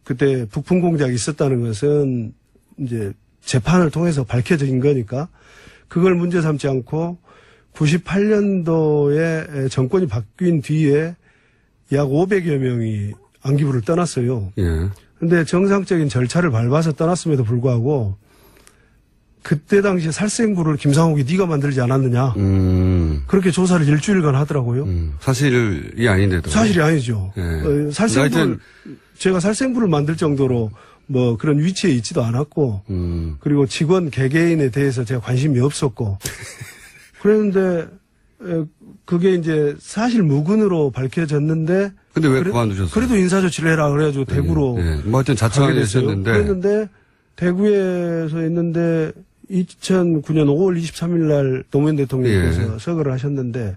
Speaker 3: 그때 북풍 공작이 있었다는 것은 이제 재판을 통해서 밝혀진 거니까 그걸 문제 삼지 않고 98년도에 정권이 바뀐 뒤에 약 500여 명이 안기부를 떠났어요.
Speaker 1: 예.
Speaker 3: 근데 정상적인 절차를 밟아서 떠났음에도 불구하고 그때 당시에 살생부를 김상욱이 네가 만들지 않았느냐. 그렇게 조사를 일주일간 하더라고요.
Speaker 1: 사실이 아닌데도.
Speaker 3: 사실이 아니죠.
Speaker 1: 예.
Speaker 3: 살생부를 제가 살생부를 만들 정도로 뭐 그런 위치에 있지도 않았고 그리고 직원 개개인에 대해서 제가 관심이 없었고 그랬는데 그게 이제 사실 무근으로 밝혀졌는데
Speaker 1: 근데 왜 그만두셨어요?
Speaker 3: 그래도 인사조치를 해라 그래가지고 대구로
Speaker 1: 뭐 하여튼 자청하게 되셨는데
Speaker 3: 그랬는데 대구에서 있는데 2009년 5월 23일 날 노무현 대통령께서 서거를 하셨는데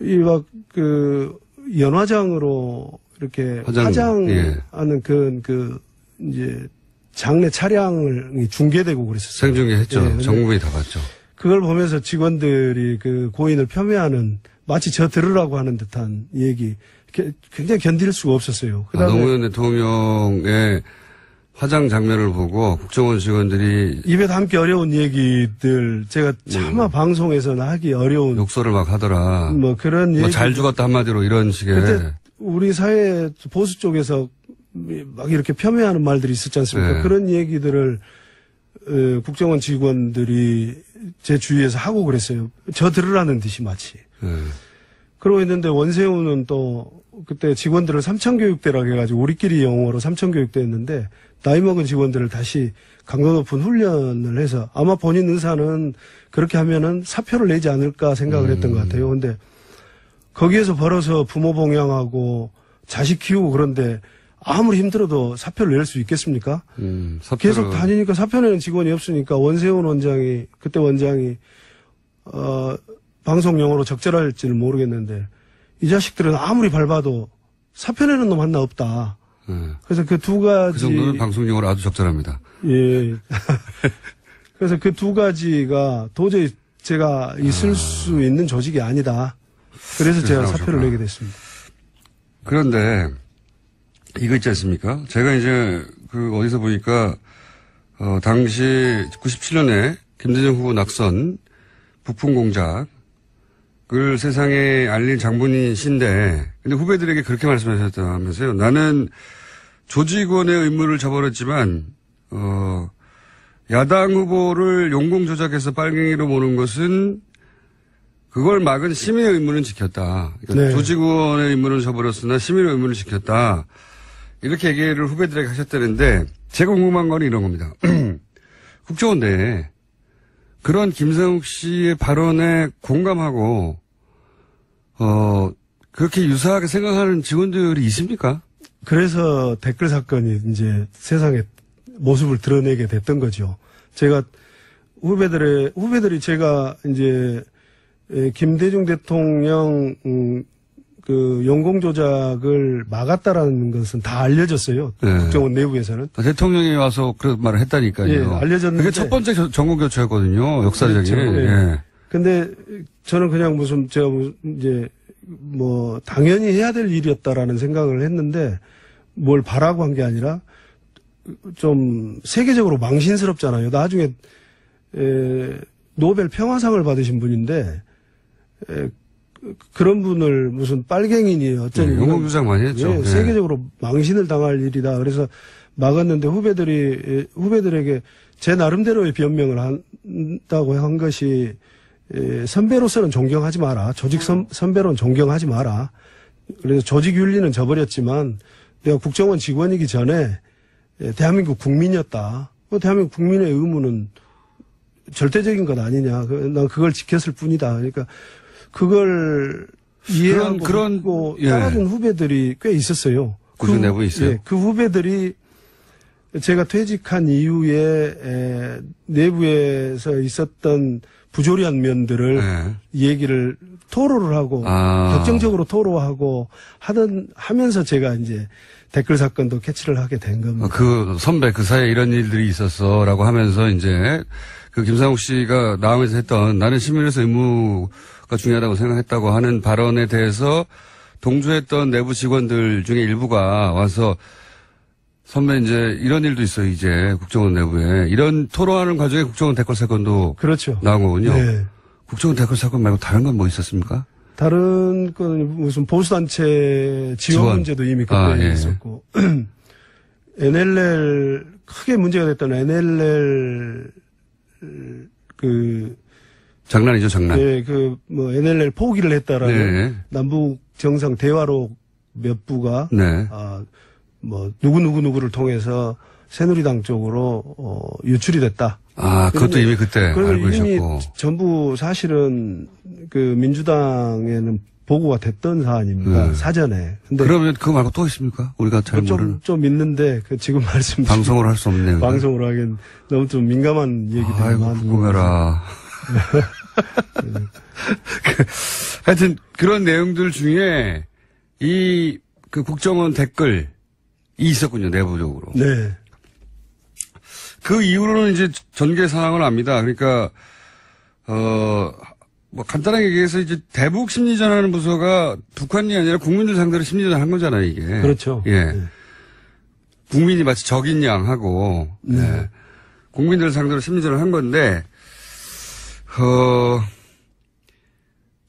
Speaker 3: 이 막 그 연화장으로 이렇게 화장하는 그 이제 장례 차량이 중계되고 그랬었어요.
Speaker 1: 생중계했죠. 전 국민이 다 봤죠.
Speaker 3: 그걸 보면서 직원들이 그 고인을 폄훼하는 마치 저 들으라고 하는 듯한 얘기 굉장히 견딜 수가 없었어요.
Speaker 1: 노무현 대통령의 화장 장면을 보고 국정원 직원들이
Speaker 3: 입에 담기 어려운 얘기들 제가 차마 방송에서는 하기 어려운
Speaker 1: 욕설을 막 하더라.
Speaker 3: 뭐 그런 얘기.
Speaker 1: 잘 죽었다 한마디로 이런 식의.
Speaker 3: 그때 우리 사회 보수 쪽에서 막 이렇게 폄훼하는 말들이 있었지 않습니까? 그런 얘기들을 국정원 직원들이 제 주위에서 하고 그랬어요. 저 들으라는 듯이 마치. 그러고 있는데 원세훈은 또 그때 직원들을 삼천교육대라고 해가지고 우리끼리 영어로 삼천교육대였는데 나이 먹은 직원들을 다시 강도 높은 훈련을 해서 아마 본인 의사는 그렇게 하면은 사표를 내지 않을까 생각을 했던 것 같아요. 근데 거기에서 벌어서 부모 봉양하고 자식 키우고 그런데 아무리 힘들어도 사표를 낼 수 있겠습니까? 계속 다니니까 사표 내는 직원이 없으니까 원세훈 원장이 그때 원장이 방송 용어로 적절할지는 모르겠는데 이 자식들은 아무리 밟아도 사표 내는 놈 하나 없다. 그래서 그 두 가지.
Speaker 1: 그 정도는 방송 용어로 아주 적절합니다.
Speaker 3: 예. 그래서 그 두 가지가 도저히 제가 있을 수 있는 조직이 아니다. 그래서 제가 사표를 내게 됐습니다. 그런데
Speaker 1: 이거 있지 않습니까? 제가 이제 어디서 보니까 당시 97년에 김대중 후보 낙선 부품 공작을 세상에 알린 장본인이신데 근데 후배들에게 그렇게 말씀하셨다면서요. 나는 조직원의 의무를 저버렸지만 야당 후보를 용공 조작해서 빨갱이로 모는 것은 그걸 막은 시민의 의무는 지켰다. 그러니까 조직원의 의무는 저버렸으나 시민의 의무를 지켰다. 이렇게 얘기를 후배들에게 하셨다는데 제가 궁금한 건 이런 겁니다. 국정원 내에 그런 김상욱 씨의 발언에 공감하고 그렇게 유사하게 생각하는 직원들이 있습니까?
Speaker 3: 그래서 댓글 사건이 이제 세상에 모습을 드러내게 됐던 거죠. 제가 후배들이 제가 이제 김대중 대통령 그 용공 조작을 막았다라는 것은 다 알려졌어요. 국정원 내부에서는.
Speaker 1: 대통령이 와서 그런 말을 했다니까요.
Speaker 3: 예, 알려졌는데.
Speaker 1: 그게 첫 번째 정권 교체였거든요. 역사적인.
Speaker 3: 그렇죠.
Speaker 1: 예.
Speaker 3: 근데 저는 그냥 제가 이제 뭐 당연히 해야 될 일이었다라는 생각을 했는데 뭘 바라고 한 게 아니라 좀 세계적으로 망신스럽잖아요. 나중에 노벨 평화상을 받으신 분인데 그런 분을 무슨 빨갱이니 어쩌니
Speaker 1: 용공 조작 많이 했죠.
Speaker 3: 예, 세계적으로 망신을 당할 일이다. 그래서 막았는데 후배들에게 제 나름대로의 변명을 한다고 한 것이 선배로서는 존경하지 마라. 조직 선배로는 존경하지 마라. 그래서 조직 윤리는 저버렸지만 내가 국정원 직원이기 전에 대한민국 국민이었다. 대한민국 국민의 의무는 절대적인 것 아니냐. 난 그걸 지켰을 뿐이다. 그러니까 그걸 이해하고
Speaker 1: 그런
Speaker 3: 따라준 후배들이 꽤 있었어요.
Speaker 1: 그 내부에 있어요.
Speaker 3: 예, 그 후배들이 제가 퇴직한 이후에 내부에서 있었던 부조리한 면들을 얘기를 토로를 하고 격정적으로 토로하고 하면서 제가 이제 댓글 사건도 캐치를 하게 된 겁니다.
Speaker 1: 그 선배 그 사이에 이런 일들이 있었어라고 하면서 이제 그 김상욱 씨가 나오면서 했던 나는 시민으로서 의무가 중요하다고 생각했다고 하는 발언에 대해서 동조했던 내부 직원들 중에 일부가 와서 선배 이제 이런 일도 있어요. 이제 국정원 내부에 이런 토론하는 과정에 국정원 댓글 사건도
Speaker 3: 그렇죠.
Speaker 1: 나온 거군요.
Speaker 3: 네.
Speaker 1: 국정원 댓글 사건 말고 다른 건 뭐 있었습니까?
Speaker 3: 다른 건 무슨 보수단체 지원 문제도 이미 그때 있었고 NLL 크게 문제가 됐던 NLL
Speaker 1: 장난이죠, 장난.
Speaker 3: 네, NLL 포기를 했다라는
Speaker 1: 네.
Speaker 3: 남북 정상 대화록 몇 부가
Speaker 1: 네.
Speaker 3: 누구를 통해서 새누리당 쪽으로 유출이 됐다.
Speaker 1: 그것도 이미 그때 알고
Speaker 3: 이미
Speaker 1: 계셨고.
Speaker 3: 전부 사실은 민주당에는 보고가 됐던 사안입니다. 사전에. 근데
Speaker 1: 그러면 그거 말고 또 있습니까? 우리가 잘 모르는.
Speaker 3: 좀 있는데 지금 말씀
Speaker 1: 방송으로 할 수 없네요.
Speaker 3: 방송으로 하긴 너무 좀 민감한 얘기들이
Speaker 1: 아이고, 궁금해라. 하여튼 그런 내용들 중에 국정원 댓글이 있었군요, 내부적으로.
Speaker 3: 네.
Speaker 1: 그 이후로는 이제 전개 상황을 압니다. 그러니까, 간단하게 얘기해서 이제 대북 심리전하는 부서가 북한이 아니라 국민들 상대로 심리전 한 거잖아요, 이게.
Speaker 3: 그렇죠.
Speaker 1: 예.
Speaker 3: 네.
Speaker 1: 국민이 마치 적인 양 하고, 예. 국민들 상대로 심리전을 한 건데,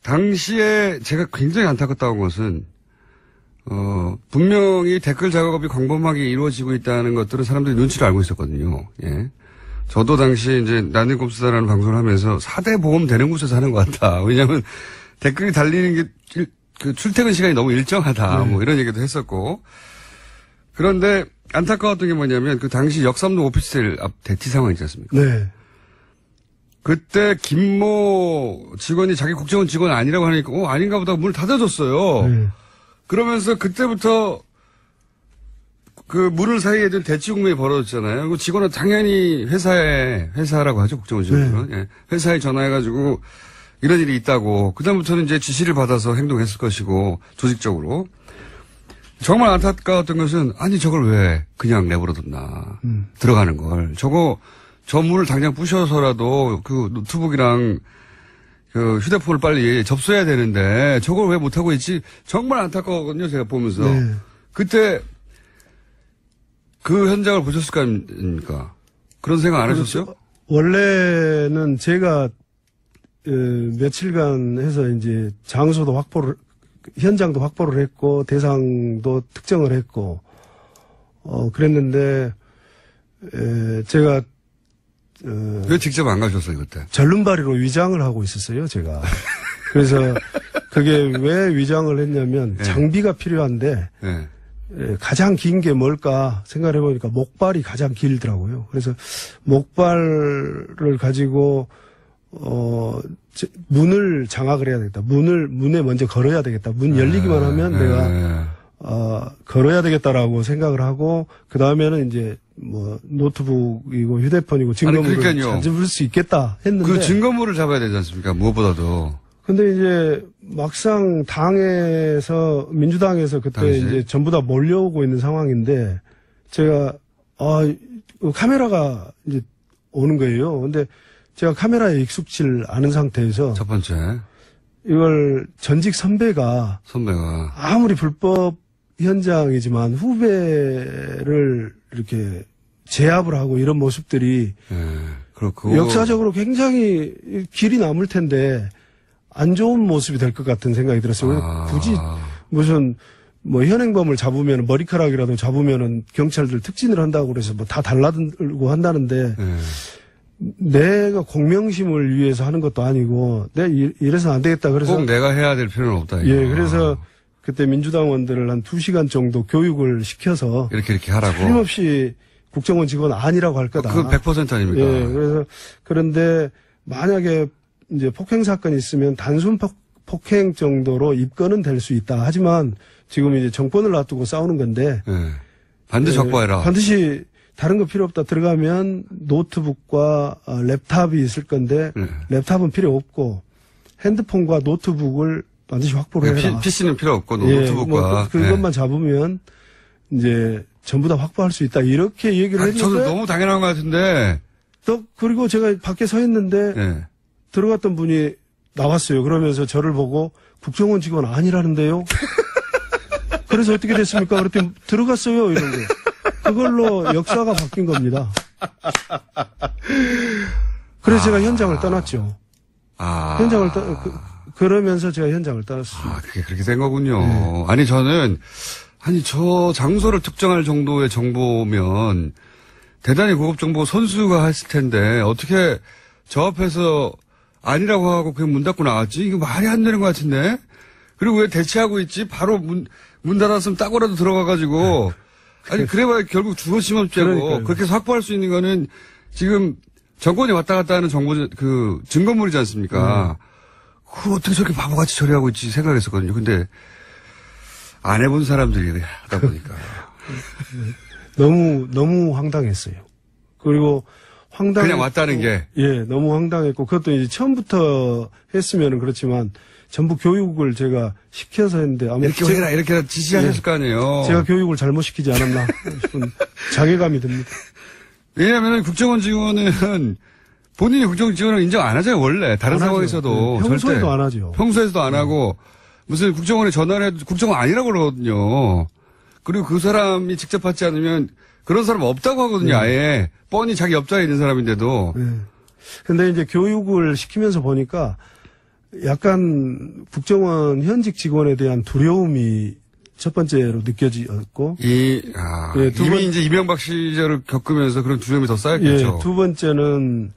Speaker 1: 당시에 제가 굉장히 안타깝다는 것은, 분명히 댓글 작업이 광범하게 이루어지고 있다는 것들은 사람들이 눈치를 알고 있었거든요. 예. 저도 당시 이제 나는꼼수다라는 방송을 하면서 4대 보험 되는 곳에서 하는 것 같다. 왜냐하면 댓글이 달리는 게 출퇴근 시간이 너무 일정하다. 이런 얘기도 했었고. 그런데 안타까웠던 게 뭐냐면 그 당시 역삼동 오피스텔 앞 대치 상황 있지 않습니까?
Speaker 3: 네.
Speaker 1: 그때 김모 직원이 자기 국정원 직원 아니라고 하니까 아닌가 보다 문을 닫아줬어요.
Speaker 3: 네.
Speaker 1: 그러면서 그때부터 문을 사이에 둔 대치 국면이 벌어졌잖아요. 그 직원은 당연히 회사라고 하죠, 국정원 직원은.
Speaker 3: 네.
Speaker 1: 예. 회사에 전화해가지고 이런 일이 있다고. 그다음부터는 이제 지시를 받아서 행동했을 것이고, 조직적으로. 정말 안타까웠던 것은, 아니, 저걸 왜 그냥 내버려뒀나. 들어가는 걸. 저 문을 당장 부셔서라도 노트북이랑 휴대폰을 빨리 접수해야 되는데, 저걸 왜 못하고 있지? 정말 안타까웠거든요, 제가 보면서.
Speaker 3: 네.
Speaker 1: 그때, 그 현장을 보셨을 거 아닙니까? 그런 생각 안 하셨어요?
Speaker 3: 원래는 제가 며칠간 해서 이제 현장도 확보를 했고 대상도 특정을 했고 그랬는데 제가
Speaker 1: 왜 직접 안 가셨어요 그때?
Speaker 3: 절름발이로 위장을 하고 있었어요 제가. 그래서 그게 왜 위장을 했냐면
Speaker 1: 네.
Speaker 3: 장비가 필요한데.
Speaker 1: 네.
Speaker 3: 가장 긴 게 뭘까 생각을 해보니까 목발이 가장 길더라고요. 그래서 목발을 가지고 문을 장악을 해야 되겠다. 문에 먼저 걸어야 되겠다. 문 열리기만 하면 내가 걸어야 되겠다라고 생각을 하고 그 다음에는 이제 노트북이고 휴대폰이고 증거물을 찾을 수 있겠다 했는데
Speaker 1: 그 증거물을 잡아야 되지 않습니까? 무엇보다도.
Speaker 3: 근데 이제 막상 민주당에서 그때
Speaker 1: 당시?
Speaker 3: 이제 전부 다 몰려오고 있는 상황인데 제가 카메라가 이제 오는 거예요. 근데 제가 카메라에 익숙질 않은 상태에서
Speaker 1: 첫 번째
Speaker 3: 이걸 전직 선배가 아무리 불법 현장이지만 후배를 이렇게 제압을 하고 이런 모습들이 역사적으로 굉장히 길이 남을 텐데 안 좋은 모습이 될 것 같은 생각이 들었어요. 굳이 무슨 현행범을 잡으면 머리카락이라도 잡으면은 경찰들 특진을 한다고 그래서 다 달라들고 한다는데 내가 공명심을 위해서 하는 것도 아니고 내가 이래서 안 되겠다 그래서
Speaker 1: 꼭 내가 해야 될 필요는 없다.
Speaker 3: 예, 그래서 그때 민주당원들을 한 2시간 정도 교육을 시켜서
Speaker 1: 이렇게 하라고
Speaker 3: 틀림없이 국정원 직원 아니라고 할 거다.
Speaker 1: 그건 100% 아닙니까?
Speaker 3: 예, 그래서 그런데 만약에 이제 폭행 사건이 있으면 단순 폭행 정도로 입건은 될 수 있다. 하지만 지금 이제 정권을 놔두고 싸우는 건데.
Speaker 1: 네. 반드시 확보해라.
Speaker 3: 반드시 다른 거 필요 없다. 들어가면 노트북과 랩탑이 있을 건데 랩탑은 필요 없고 핸드폰과 노트북을 반드시 확보를 해라.
Speaker 1: PC는 필요 없고 노트북과.
Speaker 3: 그것만 잡으면 이제 전부 다 확보할 수 있다. 이렇게 얘기를 했는데.
Speaker 1: 저도 너무 당연한 것 같은데.
Speaker 3: 그리고 제가 밖에 서 있는데. 들어갔던 분이 나왔어요. 그러면서 저를 보고 국정원 직원 아니라는데요. 그래서 어떻게 됐습니까? 그랬더니 들어갔어요. 이런 거. 그걸로 역사가 바뀐 겁니다. 그래서 제가 현장을 떠났죠. 그러면서 제가 현장을 떠났습니다.
Speaker 1: 그게 그렇게 된 거군요. 네. 아니 저 장소를 특정할 정도의 정보면 대단히 고급정보 선수가 했을 텐데 어떻게 저 앞에서 아니라고 하고 그냥 문 닫고 나왔지? 이거 말이 안 되는 것 같은데? 그리고 왜 대치하고 있지? 바로 문 닫았으면 따고라도 들어가가지고. 아니, 그래봐야 결국 죽었으면 없자고. 그렇게 해서 확보할 수 있는 거는 지금 정권이 왔다 갔다 하는 증거물이지 않습니까? 그거 어떻게 저렇게 바보같이 처리하고 있지 생각했었거든요. 근데 안 해본 사람들이 하다 보니까.
Speaker 3: 너무 황당했어요. 그리고
Speaker 1: 그냥 왔다는 게.
Speaker 3: 예, 너무 황당했고, 그것도 이제 처음부터 했으면 그렇지만, 전부 교육을 제가 시켜서 했는데, 아마.
Speaker 1: 이렇게 해라, 이렇게 해라 지시하셨을 거 아니에요.
Speaker 3: 제가 교육을 잘못 시키지 않았나 싶은 자괴감이 듭니다.
Speaker 1: 왜냐하면 국정원 직원은 본인이 국정원 직원을 인정 안 하잖아요, 원래. 다른 상황에서도.
Speaker 3: 네, 평소에도
Speaker 1: 절대.
Speaker 3: 안 하죠.
Speaker 1: 평소에도 안 하고, 무슨 국정원에 전화를 해도 국정원 아니라고 그러거든요. 그리고 그 사람이 직접 받지 않으면 그런 사람 없다고 하거든요, 아예. 뻔히 자기 옆자리에 있는 사람인데도.
Speaker 3: 네. 근데 이제 교육을 시키면서 보니까 약간 국정원 현직 직원에 대한 두려움이 첫 번째로 느껴졌고.
Speaker 1: 이미 이제 이명박 시절을 겪으면서 그런 두려움이 더 쌓였겠죠.
Speaker 3: 예, 두 번째는,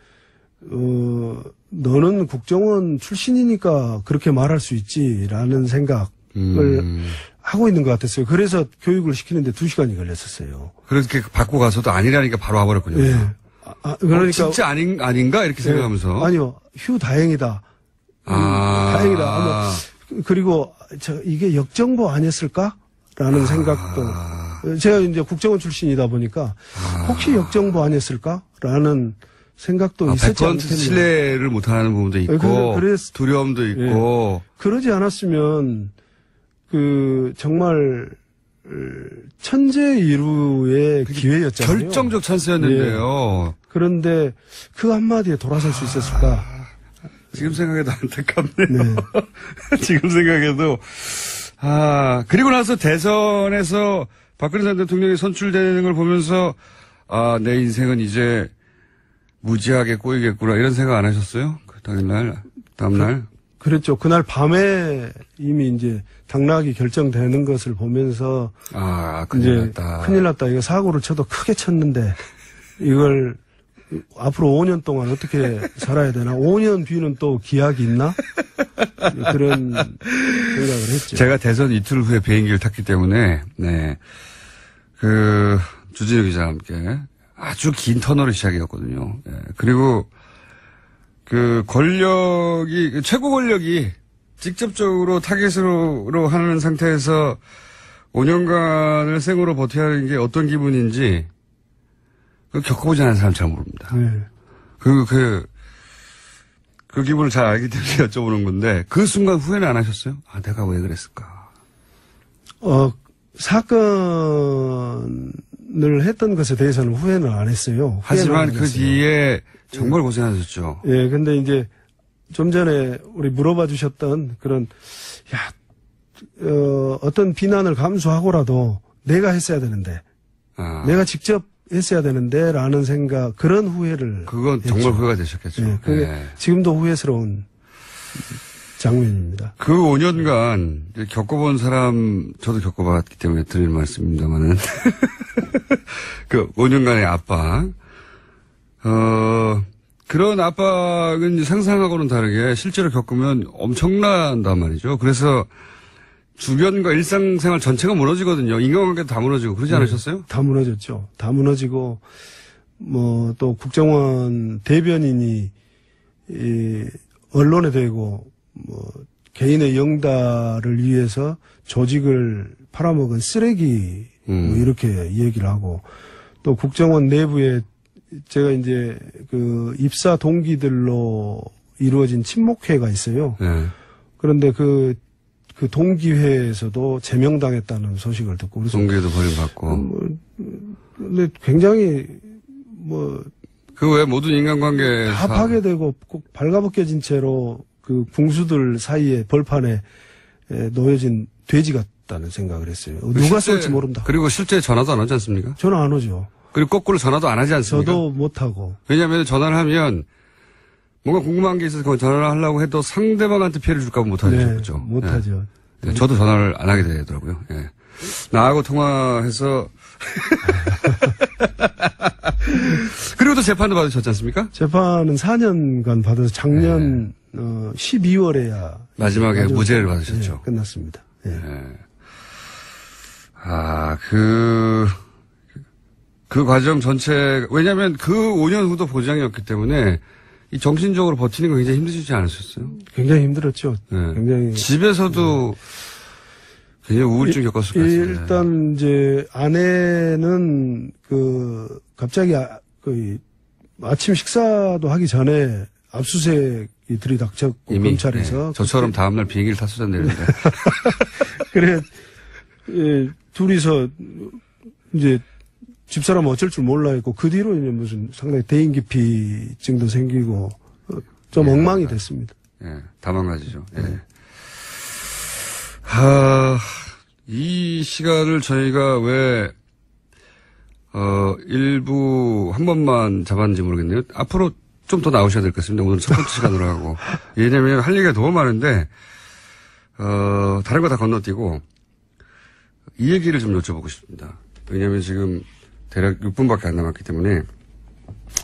Speaker 3: 너는 국정원 출신이니까 그렇게 말할 수 있지라는 생각을 하고 있는 것 같았어요. 그래서 교육을 시키는데 2시간이 걸렸었어요.
Speaker 1: 그렇게 받고 가서도 아니라니까 바로 와버렸군요.
Speaker 3: 예. 그러니까.
Speaker 1: 진짜 아닌가? 이렇게 생각하면서.
Speaker 3: 예. 아니요. 다행이다. 다행이다. 아마, 그리고 이게 역정보 아니었을까? 라는 생각도. 제가 이제 국정원 출신이다 보니까 혹시 역정보 아니었을까? 라는 생각도 있었지 않겠냐.
Speaker 1: 100% 신뢰를 못하는 부분도 있고 두려움도 있고.
Speaker 3: 예. 그러지 않았으면 정말 천재이루의 기회였잖아요.
Speaker 1: 결정적 찬스였는데요.
Speaker 3: 예. 그런데 그 한마디에 돌아설 수 있었을까?
Speaker 1: 지금 생각해도 안타깝네요.
Speaker 3: 네.
Speaker 1: 지금 생각해도. 그리고 나서 대선에서 박근혜 전 대통령이 선출되는 걸 보면서 내 인생은 이제 무지하게 꼬이겠구나 이런 생각 안 하셨어요? 그 다음날?
Speaker 3: 그랬죠. 그날 밤에 이미 이제 당락이 결정되는 것을 보면서
Speaker 1: 큰일 났다.
Speaker 3: 큰일 났다. 이거 사고를 쳐도 크게 쳤는데 이걸 앞으로 5년 동안 어떻게 살아야 되나? 5년 뒤는 또 기약이 있나? 그런 생각을 했죠.
Speaker 1: 제가 대선 이틀 후에 비행기를 탔기 때문에 주진우 기자와 함께 아주 긴 터널의 시작이었거든요. 예. 그리고 최고 권력이 직접적으로 타겟으로 하는 상태에서 5년간을 생으로 버텨야 하는 게 어떤 기분인지 겪어보지 않은 사람 잘 모릅니다.
Speaker 3: 네.
Speaker 1: 그 기분을 잘 알기 때문에 여쭤보는 건데, 그 순간 후회는 안 하셨어요? 내가 왜 그랬을까?
Speaker 3: 사건을 했던 것에 대해서는 후회는 안 했어요.
Speaker 1: 하지만 그 뒤에 정말 고생하셨죠.
Speaker 3: 예, 근데 이제 좀 전에 우리 물어봐 주셨던 그런, 어떤 비난을 감수하고라도 내가 했어야 되는데, 내가 직접 했어야 되는데, 라는 생각, 그런 후회를.
Speaker 1: 그건
Speaker 3: 했죠.
Speaker 1: 정말 후회가 되셨겠죠.
Speaker 3: 네, 그게 지금도 후회스러운 장면입니다.
Speaker 1: 그 5년간 겪어본 사람, 저도 겪어봤기 때문에 드리는 말씀입니다만은. 그 5년간의 압박. 그런 압박은 상상하고는 다르게 실제로 겪으면 엄청난단 말이죠. 그래서 주변과 일상생활 전체가 무너지거든요. 인간관계도 다 무너지고 그러지 않으셨어요?
Speaker 3: 다 무너졌죠. 다 무너지고 또 국정원 대변인이 언론에 대고 개인의 영달을 위해서 조직을 팔아먹은 쓰레기 이렇게 얘기를 하고 또 국정원 내부에 제가 이제 입사 동기들로 이루어진 친목회가 있어요.
Speaker 1: 네.
Speaker 3: 그런데 그 동기회에서도 제명당했다는 소식을 듣고. 그래서
Speaker 1: 동기회도 버림받고.
Speaker 3: 근데 굉장히
Speaker 1: 그 외 모든 인간관계.
Speaker 3: 다 파괴되고 꼭 발가벗겨진 채로 그 궁수들 사이에 벌판에 놓여진 돼지 같다는 생각을 했어요. 누가 쏠지 모른다.
Speaker 1: 그리고 실제 전화도 안 하지 않습니까?
Speaker 3: 전화 안 오죠.
Speaker 1: 그리고 거꾸로 전화도 안 하지 않습니까?
Speaker 3: 저도 못하고.
Speaker 1: 왜냐하면 전화를 하면 뭔가 궁금한 게 있어서 전화를 하려고 해도 상대방한테 피해를 줄까 봐 못하죠.
Speaker 3: 네,
Speaker 1: 그렇죠?
Speaker 3: 못하죠.
Speaker 1: 네, 저도 전화를 안 하게 되더라고요. 예. 나하고 통화해서 그리고 또 재판도 받으셨지 않습니까?
Speaker 3: 재판은 4년간 받아서 작년 12월에야
Speaker 1: 마지막에 무죄를 받으셨죠.
Speaker 3: 끝났습니다. 예.
Speaker 1: 그 과정 전체, 왜냐면 그 5년 후도 보장이었기 때문에 이 정신적으로 버티는 거 굉장히 힘드시지 않으셨어요?
Speaker 3: 굉장히 힘들었죠.
Speaker 1: 네.
Speaker 3: 굉장히.
Speaker 1: 집에서도 굉장히 우울증 겪었을 것 같아요.
Speaker 3: 일단 이제 아내는 갑자기 아침 식사도 하기 전에 압수수색이 들이닥쳤고
Speaker 1: 이미,
Speaker 3: 검찰에서
Speaker 1: 네. 저처럼 다음날 비행기를 탔었는데.
Speaker 3: 그래 둘이서 이제 집사람 어쩔 줄 몰라 했고 그 뒤로 이제 무슨 상당히 대인기피증도 생기고 좀 엉망이 됐습니다.
Speaker 1: 예, 다망가지죠. 예. 이 시간을 저희가 왜 일부 한 번만 잡았는지 모르겠네요. 앞으로 좀 더 나오셔야 될 것 같습니다. 오늘 첫 번째 시간으로 하고. 왜냐면 할 얘기가 너무 많은데 다른 거 다 건너뛰고 이 얘기를 좀 여쭤보고 싶습니다. 왜냐면 지금 대략 6분밖에 안 남았기 때문에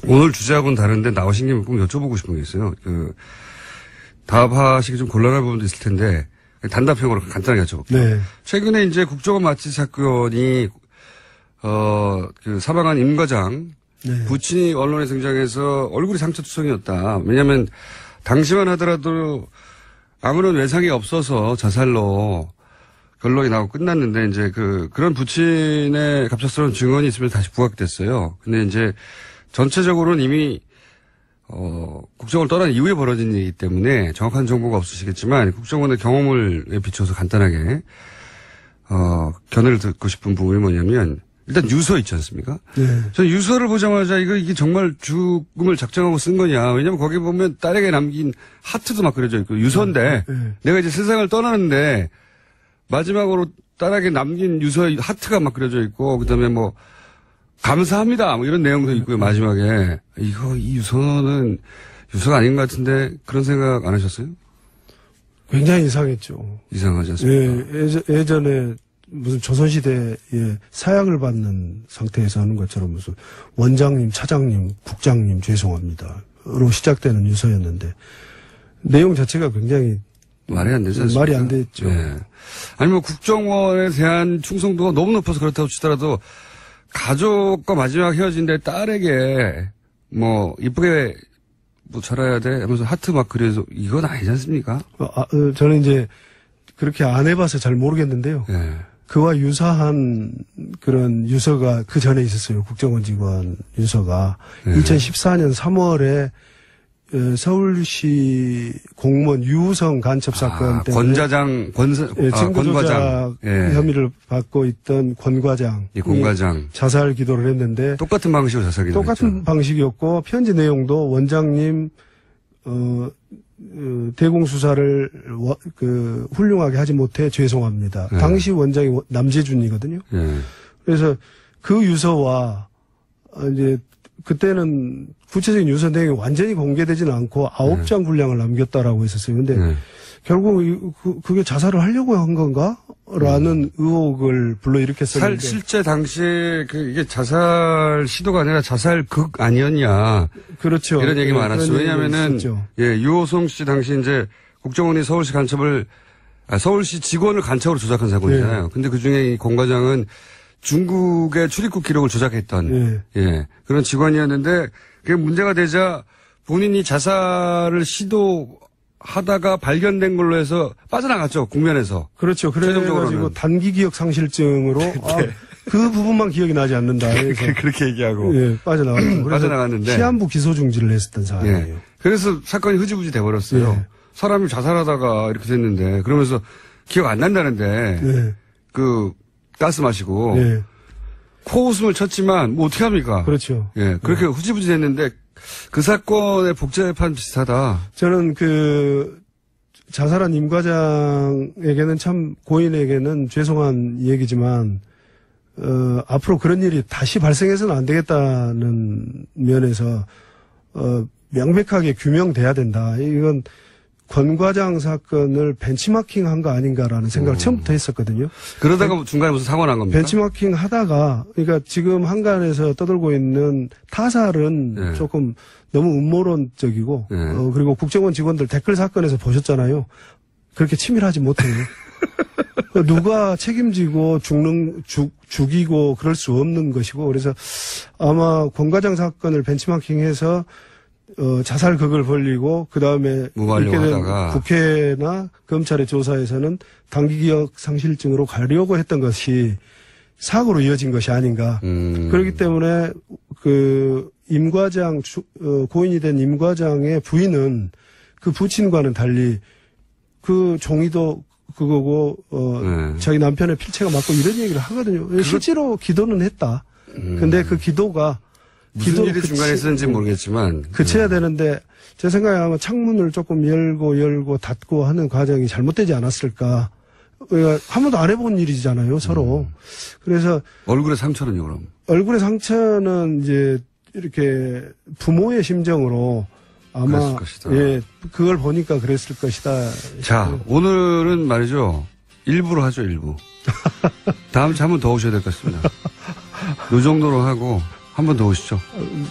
Speaker 1: 오늘 주제하고는 다른데 나오신 김에 꼭 여쭤보고 싶은 게 있어요. 답하시기 좀 곤란한 부분도 있을 텐데 단답형으로 간단하게 여쭤볼게요.
Speaker 3: 네.
Speaker 1: 최근에 이제 국정원 마취 사건이 사망한 임 과장
Speaker 3: 네.
Speaker 1: 부친이 언론에 등장해서 얼굴이 상처투성이었다. 왜냐하면 당시만 하더라도 아무런 외상이 없어서 자살로 결론이 나고 끝났는데 이제 그런 부친의 갑작스러운 증언이 있으면 다시 부각됐어요. 근데 이제 전체적으로는 이미 국정원을 떠난 이후에 벌어진 일이기 때문에 정확한 정보가 없으시겠지만 국정원의 경험을 비춰서 간단하게 견해를 듣고 싶은 부분이 뭐냐면 일단 유서 있지 않습니까?
Speaker 3: 네.
Speaker 1: 저는 유서를 보자마자 이게 정말 죽음을 작정하고 쓴 거냐. 왜냐면 거기 보면 딸에게 남긴 하트도 막 그려져 있고 유서인데 내가 이제 세상을 떠나는데 마지막으로 딸에게 남긴 유서 하트가 막 그려져 있고 그다음에 뭐 감사합니다 뭐 이런 내용도 있고요. 마지막에 이 유서는 유서가 아닌 것 같은데 그런 생각 안 하셨어요?
Speaker 3: 굉장히 이상했죠.
Speaker 1: 이상하지 않습니까?
Speaker 3: 예, 예전에 무슨 조선시대에 사약을 받는 상태에서 하는 것처럼 무슨 원장님, 차장님, 국장님 죄송합니다로 시작되는 유서였는데 내용 자체가 굉장히
Speaker 1: 말이 안 되지 않습니까?
Speaker 3: 말이 안 됐죠.
Speaker 1: 네. 아니 뭐 국정원에 대한 충성도가 너무 높아서 그렇다고 치더라도 가족과 마지막 헤어진 데 딸에게 뭐 이쁘게 뭐 자라야 돼 하면서 하트 막 그려서 이건 아니지 않습니까?
Speaker 3: 저는 이제 그렇게 안 해봐서 잘 모르겠는데요.
Speaker 1: 네.
Speaker 3: 그와 유사한 그런 유서가 그 전에 있었어요. 국정원 직원 유서가. 2014년 3월에 서울시 공무원 유우성 간첩 사건 때문에 증거 조작 혐의를 받고 있던 권 과장.
Speaker 1: 권 과장.
Speaker 3: 자살 기도를 했는데
Speaker 1: 똑같은 방식으로 자살 기도를
Speaker 3: 똑같은
Speaker 1: 했죠.
Speaker 3: 방식이었고 편지 내용도 원장님 대공 수사를 훌륭하게 하지 못해 죄송합니다.
Speaker 1: 네.
Speaker 3: 당시 원장이 남재준이거든요.
Speaker 1: 네.
Speaker 3: 그래서 그 유서와 이제 그때는 구체적인 유서 내용이 완전히 공개되지는 않고 9장 분량을 남겼다라고 했었어요. 근데 결국 그게 자살을 하려고 한 건가? 라는 의혹을 불러일으켰었는데.
Speaker 1: 실제 당시에 이게 자살 시도가 아니라 자살극 아니었냐.
Speaker 3: 그렇죠.
Speaker 1: 이런 얘기 많았어요. 왜냐면은, 유호성 씨 당시 이제 국정원이 서울시 직원을 간첩으로 조작한 사건이잖아요.
Speaker 3: 네.
Speaker 1: 근데 그 중에 이 권 과장은 중국의 출입국 기록을 조작했던, 그런 직원이었는데 그게 문제가 되자 본인이 자살을 시도하다가 발견된 걸로 해서 빠져나갔죠, 국면에서.
Speaker 3: 그렇죠. 그래가지고 단기 기억 상실증으로 그 부분만 기억이 나지 않는다.
Speaker 1: 그렇게 얘기하고.
Speaker 3: 빠져나갔죠.
Speaker 1: 빠져나갔는데.
Speaker 3: 시한부 기소 중지를 했었던 사안이에요.
Speaker 1: 그래서 사건이 흐지부지 돼버렸어요. 사람이 자살하다가 이렇게 됐는데, 그러면서 기억 안 난다는데, 가스 마시고, 코웃음을 쳤지만, 뭐 어떻게 합니까?
Speaker 3: 그렇죠.
Speaker 1: 그렇게 흐지부지 됐는데, 그 사건의 복제판 비슷하다.
Speaker 3: 저는 자살한 임 과장에게는 참 고인에게는 죄송한 얘기지만, 앞으로 그런 일이 다시 발생해서는 안 되겠다는 면에서, 명백하게 규명돼야 된다. 이건 권 과장 사건을 벤치마킹 한 거 아닌가라는 생각을 처음부터 했었거든요.
Speaker 1: 그러다가 중간에 무슨 사고가 난 겁니까?
Speaker 3: 벤치마킹 하다가, 그러니까 지금 한간에서 떠들고 있는 타살은
Speaker 1: 네.
Speaker 3: 조금 너무 음모론적이고,
Speaker 1: 네.
Speaker 3: 그리고 국정원 직원들 댓글 사건에서 보셨잖아요. 그렇게 치밀하지 못해요. 누가 책임지고 죽이고 그럴 수 없는 것이고, 그래서 아마 권 과장 사건을 벤치마킹해서 자살극을 벌리고 그다음에
Speaker 1: 무마하려고
Speaker 3: 이렇게 된
Speaker 1: 하다가.
Speaker 3: 국회나 검찰의 조사에서는 단기기억 상실증으로 가려고 했던 것이 사고로 이어진 것이 아닌가. 그렇기 때문에 임 과장 고인이 된 임 과장의 부인은 그 부친과는 달리 그 종이도 그거고 자기 남편의 필체가 맞고 이런 얘기를 하거든요. 실제로 기도는 했다. 근데 그 기도가
Speaker 1: 무슨 일이 중간에 있었는지 모르겠지만
Speaker 3: 그쳐야 되는데 제 생각에 아마 창문을 조금 열고 닫고 하는 과정이 잘못되지 않았을까. 그러니까 한 번도 안 해본 일이잖아요, 서로. 그래서
Speaker 1: 얼굴에 상처는요, 그럼?
Speaker 3: 얼굴의 상처는 이제 이렇게 부모의 심정으로 아마
Speaker 1: 그랬을 것이다.
Speaker 3: 예, 그걸 보니까 그랬을 것이다.
Speaker 1: 자, 오늘은 말이죠. 일부로 하죠, 일부. 다음 주에 한 번 더 오셔야 될 것 같습니다. 이 정도로 하고 한 번 더 오시죠.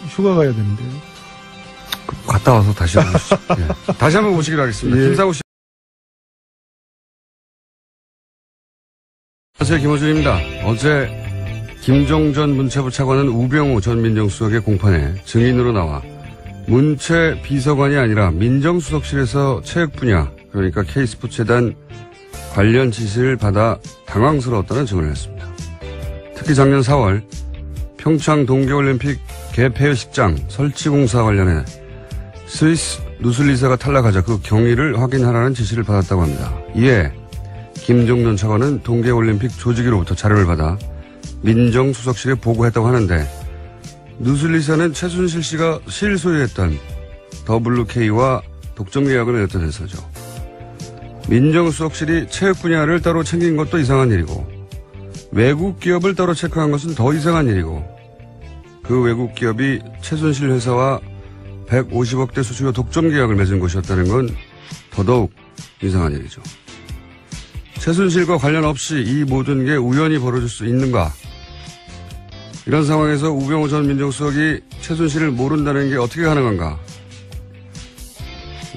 Speaker 3: 휴가 가야 되는데요.
Speaker 1: 갔다 와서 다시 한번 오시죠. 예. 다시 한번 오시기로 하겠습니다.
Speaker 3: 예.
Speaker 1: 김상우 씨. 안녕하세요, 김호준입니다. 어제 김종전 문체부 차관은 우병우 전 민정수석의 공판에 증인으로 나와 문체 비서관이 아니라 민정수석실에서 체육 분야, 그러니까 K스포츠재단 관련 지시를 받아 당황스러웠다는 증언을 했습니다. 특히 작년 4월 평창 동계올림픽 개폐식장 설치공사 관련해 스위스 누슬리사가 탈락하자 그 경위를 확인하라는 지시를 받았다고 합니다. 이에 김종전 차관은 동계올림픽 조직위로부터 자료를 받아 민정수석실에 보고했다고 하는데 누슬리사는 최순실 씨가 실소유했던 WK와 독점계약을 맺었던 회사죠. 민정수석실이 체육 분야를 따로 챙긴 것도 이상한 일이고 외국 기업을 따로 체크한 것은 더 이상한 일이고 그 외국 기업이 최순실 회사와 150억대 수수료 독점 계약을 맺은 것이었다는 건 더더욱 이상한 일이죠. 최순실과 관련 없이 이 모든 게 우연히 벌어질 수 있는가? 이런 상황에서 우병우 전 민정수석이 최순실을 모른다는 게 어떻게 가능한가?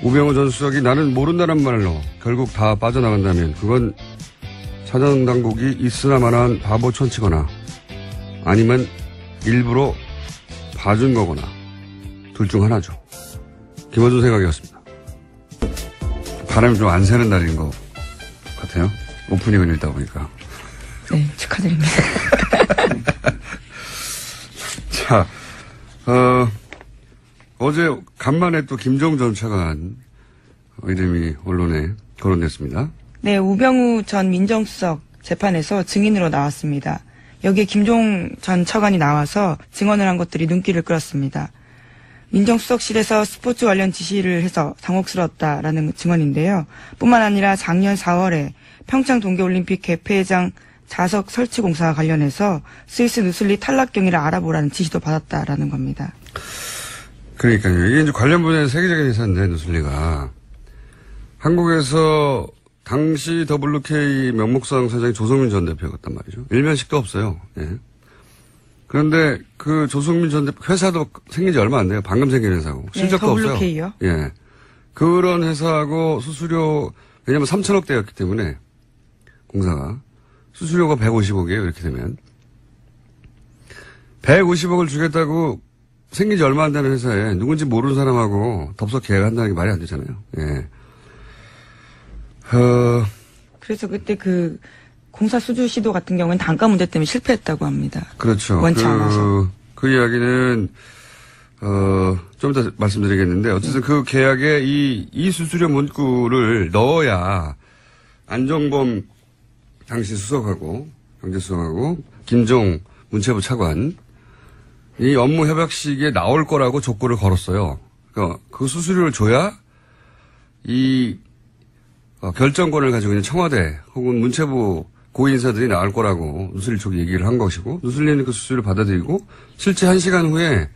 Speaker 1: 우병우 전 수석이 나는 모른다는 말로 결국 다 빠져나간다면 그건 사정당국이 있으나마나한 바보촌치거나 아니면 일부러 봐준 거거나 둘 중 하나죠. 김어준 생각이었습니다. 바람이 좀 안 새는 날인 것 같아요. 오프닝을 읽다 보니까.
Speaker 2: 네, 축하드립니다.
Speaker 1: 자, 어제 간만에 또 김종전 차관 이름이 언론에 거론됐습니다.
Speaker 2: 네, 우병우 전 민정수석 재판에서 증인으로 나왔습니다. 여기에 김종 전 차관이 나와서 증언을 한 것들이 눈길을 끌었습니다. 민정수석실에서 스포츠 관련 지시를 해서 당혹스러웠다라는 증언인데요. 뿐만 아니라 작년 4월에 평창 동계올림픽 개폐장 자석 설치 공사와 관련해서 스위스 누슬리 탈락 경위를 알아보라는 지시도 받았다라는 겁니다.
Speaker 1: 그러니까요. 이게 이제 관련 분야의 세계적인 회사인데, 누슬리가. 한국에서 당시 WK 명목상 사장이 조성민 전 대표였단 말이죠. 일면식도 없어요. 예. 그런데 그 조성민 전 대표 회사도 생긴 지 얼마 안 돼요. 방금 생긴 회사고. 실적도
Speaker 2: 네,
Speaker 1: 없어요.
Speaker 2: WK요?
Speaker 1: 예. 그런 회사하고 수수료, 왜냐면 3천억대였기 때문에 공사가. 수수료가 150억이에요. 이렇게 되면. 150억을 주겠다고 생긴 지 얼마 안 되는 회사에 누군지 모르는 사람하고 덥석 계약한다는 게 말이 안 되잖아요. 예.
Speaker 2: 그래서 그때 그 공사 수주 시도 같은 경우는 단가 문제 때문에 실패했다고 합니다.
Speaker 1: 그렇죠.
Speaker 2: 원치 않아서.
Speaker 1: 그 이야기는, 좀 이따 말씀드리겠는데, 어쨌든 그 계약에 이 수수료 문구를 넣어야 안정범 당시 수석하고, 경제수석하고, 김종 문체부 차관, 이 업무 협약 시기에 나올 거라고 조건을 걸었어요. 그러니까 그 수수료를 줘야 결정권을 가지고 있는 청와대 혹은 문체부 고위인사들이 나올 거라고 누슬리 쪽이 얘기를 한 것이고, 누슬리는 그 수수료를 받아들이고, 실제 1시간 후에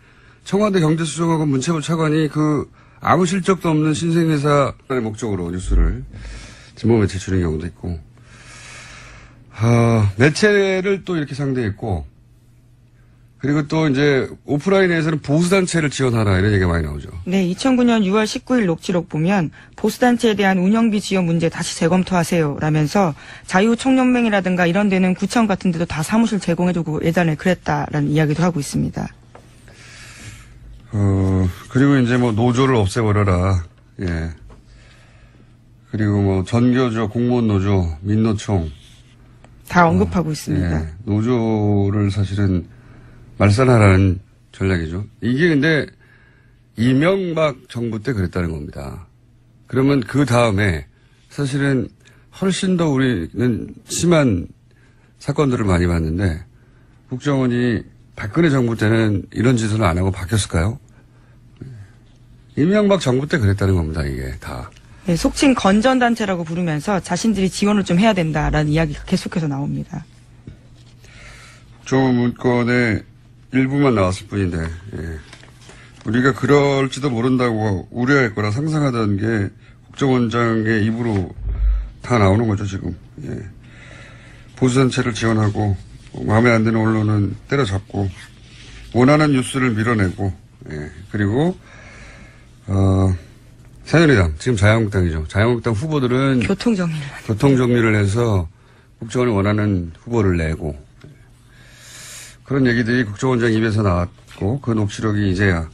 Speaker 1: 청와대 경제수석하고 문체부 차관이 그 아무 실적도 없는 신생회사의 목적으로 뉴스를 진보매체 제출하는 경우도 있고, 매체를 또 이렇게 상대했고, 그리고 또 이제 오프라인에서는 보수단체를 지원하라 이런 얘기가 많이 나오죠.
Speaker 2: 네, 2009년 6월 19일 녹취록 보면 보수단체에 대한 운영비 지원 문제 다시 재검토하세요 라면서 자유총연맹이라든가 이런 데는 구청 같은 데도 다 사무실 제공해주고 예전에 그랬다라는 이야기도 하고 있습니다.
Speaker 1: 그리고 이제 뭐 노조를 없애버려라. 예. 그리고 뭐 전교조, 공무원 노조, 민노총.
Speaker 2: 다 언급하고 있습니다.
Speaker 1: 예. 노조를 사실은 말살하라는 전략이죠. 이게 근데 이명박 정부 때 그랬다는 겁니다. 그러면 그 다음에 사실은 훨씬 더 우리는 심한 사건들을 많이 봤는데 국정원이 박근혜 정부 때는 이런 짓을 안 하고 바뀌었을까요? 이명박 정부 때 그랬다는 겁니다. 이게 다.
Speaker 2: 네, 속칭 건전단체라고 부르면서 자신들이 지원을 좀 해야 된다라는 이야기가 계속해서 나옵니다.
Speaker 1: 국정원 문건에 일부만 나왔을 뿐인데, 예. 우리가 그럴지도 모른다고 우려할 거라 상상하던 게 국정원장의 입으로 다 나오는 거죠, 지금. 예. 보수단체를 지원하고, 마음에 안 드는 언론은 때려잡고, 원하는 뉴스를 밀어내고, 예. 그리고, 새누리당, 지금 자유한국당이죠. 자유한국당 후보들은 교통정리를 해서 국정원이 원하는 후보를 내고, 그런 얘기들이 국정원장 입에서 나왔고 그 녹취록이 이제야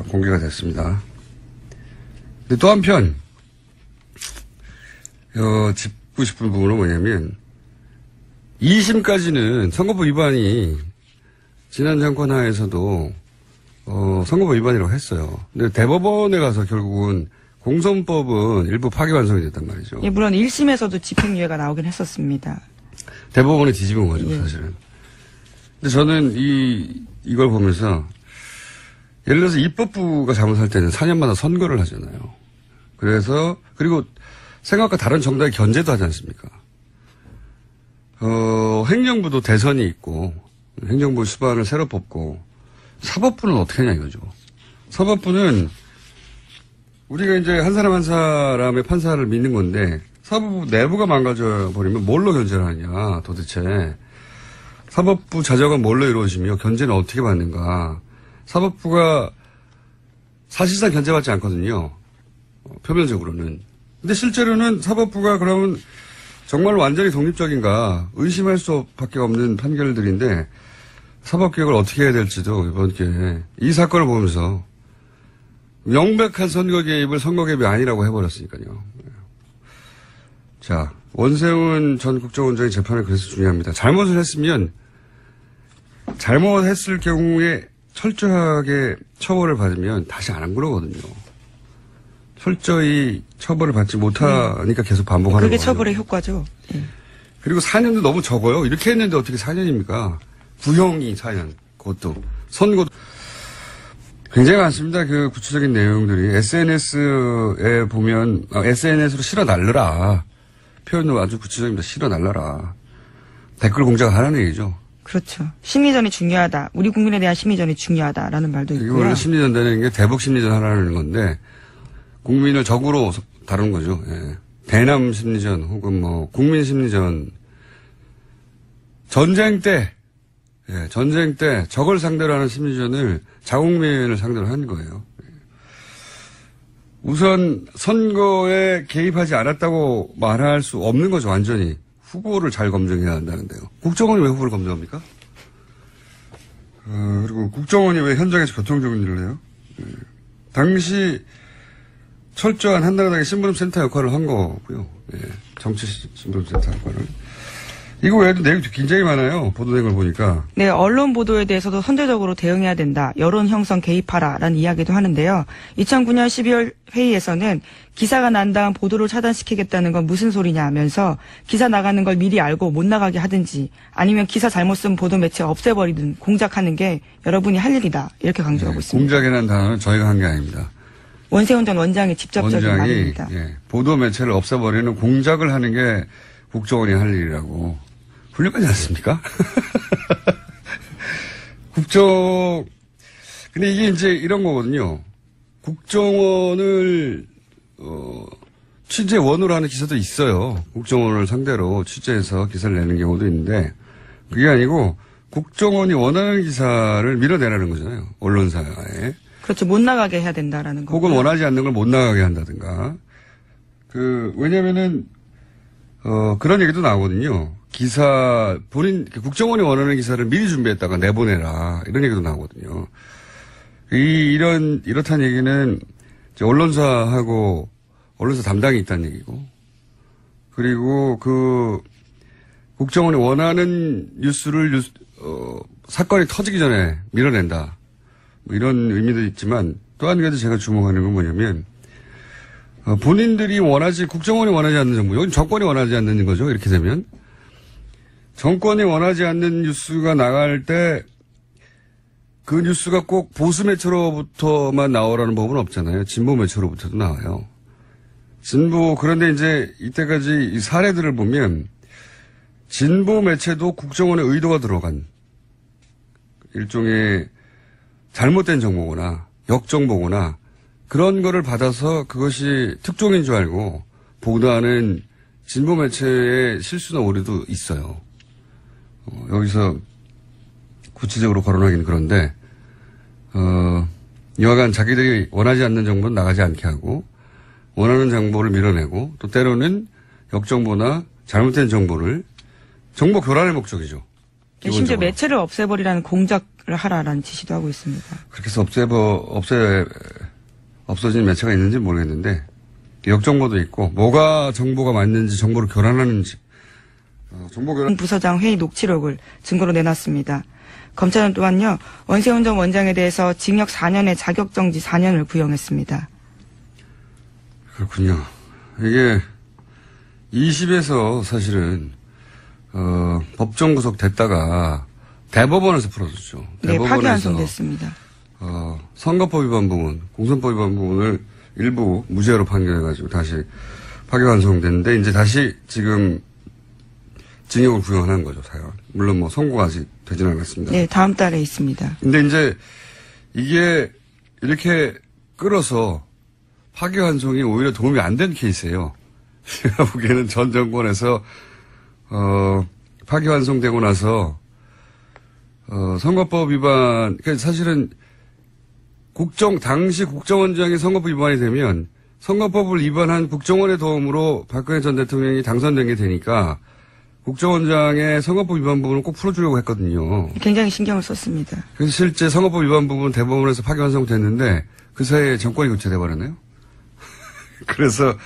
Speaker 1: 공개가 됐습니다. 근데 또 한편 짚고 싶은 부분은 뭐냐면 2심까지는 선거법 위반이 지난 정권 하에서도 선거법 위반이라고 했어요. 근데 대법원에 가서 결국은 공선법은 일부 파기환송이 됐단 말이죠.
Speaker 2: 예, 물론 1심에서도 집행유예가 나오긴 했었습니다.
Speaker 1: 대법원에 뒤집은 거죠, 사실은. 근데 저는 이걸 보면서 예를 들어서 입법부가 잘못할 때는 4년마다 선거를 하잖아요. 그리고 생각과 다른 정당의 견제도 하지 않습니까? 행정부도 대선이 있고 행정부 수반을 새로 뽑고 사법부는 어떻게 하냐 이거죠. 사법부는 우리가 이제 한 사람 한 사람의 판사를 믿는 건데 사법부 내부가 망가져 버리면 뭘로 견제를 하냐 도대체. 사법부 자적은 뭘로 이루어지며 견제는 어떻게 받는가. 사법부가 사실상 견제받지 않거든요. 표면적으로는. 근데 실제로는 사법부가 그러면 정말 완전히 독립적인가 의심할 수밖에 없는 판결들인데 사법개혁을 어떻게 해야 될지도 이번 기회에 이 사건을 보면서 명백한 선거 개입이 아니라고 해버렸으니까요. 자, 원세훈 전 국정원장의 재판이 그래서 중요합니다. 잘못을 했으면 잘못했을 경우에 철저하게 처벌을 받으면 다시 안 그러거든요. 철저히 처벌을 받지 못하니까 계속 반복하는 거예요.
Speaker 2: 그게 처벌의 효과죠.
Speaker 1: 그리고 4년도 너무 적어요. 이렇게 했는데 어떻게 4년입니까? 구형이 4년. 그것도. 선고도. 굉장히 많습니다. 그 구체적인 내용들이. SNS에 보면, SNS로 실어 날려라. 표현도 아주 구체적입니다. 실어 날려라. 댓글 공작을 하라는 얘기죠.
Speaker 2: 그렇죠. 심리전이 중요하다. 우리 국민에 대한 심리전이 중요하다라는 말도 있고요.
Speaker 1: 이게 원래 심리전되는 게 대북 심리전 하라는 건데 국민을 적으로 다루는 거죠. 예. 대남 심리전 혹은 뭐 국민 심리전. 전쟁 때 적을 상대로 하는 심리전을 자국민을 상대로 하는 거예요. 우선 선거에 개입하지 않았다고 말할 수 없는 거죠. 완전히. 후보를 잘 검증해야 한다는데요. 국정원이 왜 후보를 검증합니까? 그리고 국정원이 왜 현장에서 교통정리를 해요? 당시 철저한 한나라당의 신분센터 역할을 한 거고요. 정치 신분센터 역할을. 이거 외에도 내용이 굉장히 많아요. 보도된 걸 보니까.
Speaker 2: 네, 언론 보도에 대해서도 선제적으로 대응해야 된다. 여론 형성 개입하라라는 이야기도 하는데요. 2009년 12월 회의에서는 기사가 난 다음 보도를 차단시키겠다는 건 무슨 소리냐 하면서 기사 나가는 걸 미리 알고 못 나가게 하든지 아니면 기사 잘못 쓴 보도 매체 없애버리든 공작하는 게 여러분이 할 일이다. 이렇게 강조하고 있습니다.
Speaker 1: 공작이라는 단어는 저희가 한 게 아닙니다.
Speaker 2: 원세훈 전 원장의 직접적인
Speaker 1: 원장이,
Speaker 2: 말입니다.
Speaker 1: 보도 매체를 없애버리는 공작을 하는 게 국정원이 할 일이라고. 훌륭하지 않습니까? 근데 이게 이제 이런 거거든요. 국정원을, 취재원으로 하는 기사도 있어요. 국정원을 상대로 취재해서 기사를 내는 경우도 있는데, 그게 아니고, 국정원이 원하는 기사를 밀어내라는 거잖아요. 언론사에.
Speaker 2: 그렇죠. 못 나가게 해야 된다라는 거.
Speaker 1: 혹은 원하지 않는 걸 못 나가게 한다든가. 왜냐면은, 그런 얘기도 나오거든요. 기사, 국정원이 원하는 기사를 미리 준비했다가 내보내라. 이런 얘기도 나오거든요. 이렇다는 얘기는, 이제 언론사 담당이 있다는 얘기고. 그리고 국정원이 원하는 뉴스를, 사건이 터지기 전에 밀어낸다. 뭐 이런 의미도 있지만, 또 한 가지 제가 주목하는 건 뭐냐면, 국정원이 원하지 않는 정보, 여기 정권이 원하지 않는 거죠. 이렇게 되면. 정권이 원하지 않는 뉴스가 나갈 때 그 뉴스가 꼭 보수 매체로부터만 나오라는 법은 없잖아요. 진보 매체로부터도 나와요. 그런데 이제 이때까지 이 사례들을 보면 진보 매체도 국정원의 의도가 들어간 일종의 잘못된 정보거나 역정보거나 그런 거를 받아서 그것이 특종인 줄 알고 보도하는 진보 매체의 실수나 오류도 있어요. 여기서 구체적으로 거론하기는 그런데, 여하간 자기들이 원하지 않는 정보는 나가지 않게 하고, 원하는 정보를 밀어내고, 또 때로는 역정보나 잘못된 정보를, 정보 교란의 목적이죠.
Speaker 2: 심지어 매체를 없애버리라는 공작을 하라라는 지시도 하고 있습니다.
Speaker 1: 그렇게 해서 없어진 매체가 있는지 모르겠는데, 역정보도 있고, 뭐가 정보가 맞는지 정보를 교란하는지,
Speaker 2: 부서장 회의 녹취록을 증거로 내놨습니다. 검찰은 또한요, 원세훈 전 원장에 대해서 징역 4년에 자격정지 4년을 구형했습니다.
Speaker 1: 그렇군요. 이게 2심에서 사실은 법정 구속됐다가 대법원에서 풀어줬죠.
Speaker 2: 네, 파기환송됐습니다.
Speaker 1: 선거법 위반 부분, 공선법 위반 부분을 일부 무죄로 판결해가지고 다시 파기환송됐는데 이제 다시 지금 징역을 구형하는 거죠, 사연. 물론 뭐 선고가 아직 되지는 않았습니다.
Speaker 2: 네, 다음 달에 있습니다.
Speaker 1: 근데 이제 이게 이렇게 끌어서 파기환송이 오히려 도움이 안 된 케이스예요. 제가 보기에는 전 정권에서 파기환송되고 나서 선거법 위반, 그러니까 사실은 당시 국정원장이 선거법 위반이 되면 선거법을 위반한 국정원의 도움으로 박근혜 전 대통령이 당선된 게 되니까 국정원장의 선거법 위반 부분을 꼭 풀어주려고 했거든요.
Speaker 2: 굉장히 신경을 썼습니다.
Speaker 1: 그래서 실제 선거법 위반 부분 대법원에서 파기환송됐는데 그 사이에 정권이 교체돼 버렸네요. 그래서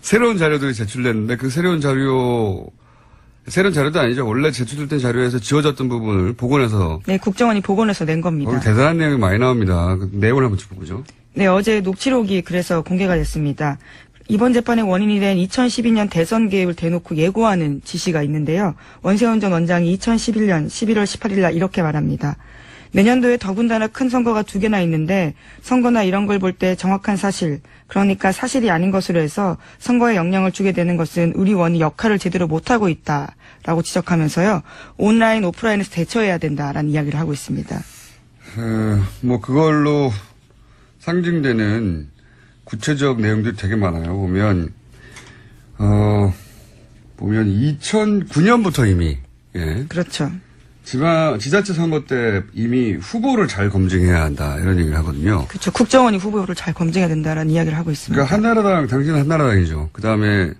Speaker 1: 새로운 자료들이 제출됐는데 그 새로운 자료도 아니죠. 원래 제출됐던 자료에서 지워졌던 부분을 복원해서.
Speaker 2: 네, 국정원이 복원해서 낸 겁니다.
Speaker 1: 대단한 내용이 많이 나옵니다. 그 내용을 한번 짚어보죠.
Speaker 2: 네, 어제 녹취록이 그래서 공개가 됐습니다. 이번 재판의 원인이 된 2012년 대선 개입을 대놓고 예고하는 지시가 있는데요. 원세훈 전 원장이 2011년 11월 18일 날 이렇게 말합니다. 내년도에 더군다나 큰 선거가 2개나 있는데 선거나 이런 걸 볼 때 정확한 사실, 그러니까 사실이 아닌 것으로 해서 선거에 영향을 주게 되는 것은 우리 원이 역할을 제대로 못하고 있다라고 지적하면서요. 온라인, 오프라인에서 대처해야 된다라는 이야기를 하고 있습니다.
Speaker 1: 뭐 그걸로 상징되는 구체적 내용들이 되게 많아요. 보면 2009년부터 이미, 예.
Speaker 2: 그렇죠.
Speaker 1: 지자체 선거 때 이미 후보를 잘 검증해야 한다, 이런 얘기를 하거든요.
Speaker 2: 그렇죠. 국정원이 후보를 잘 검증해야 된다라는 이야기를 하고 있습니다.
Speaker 1: 그러니까 당신은 한나라당이죠. 그 다음에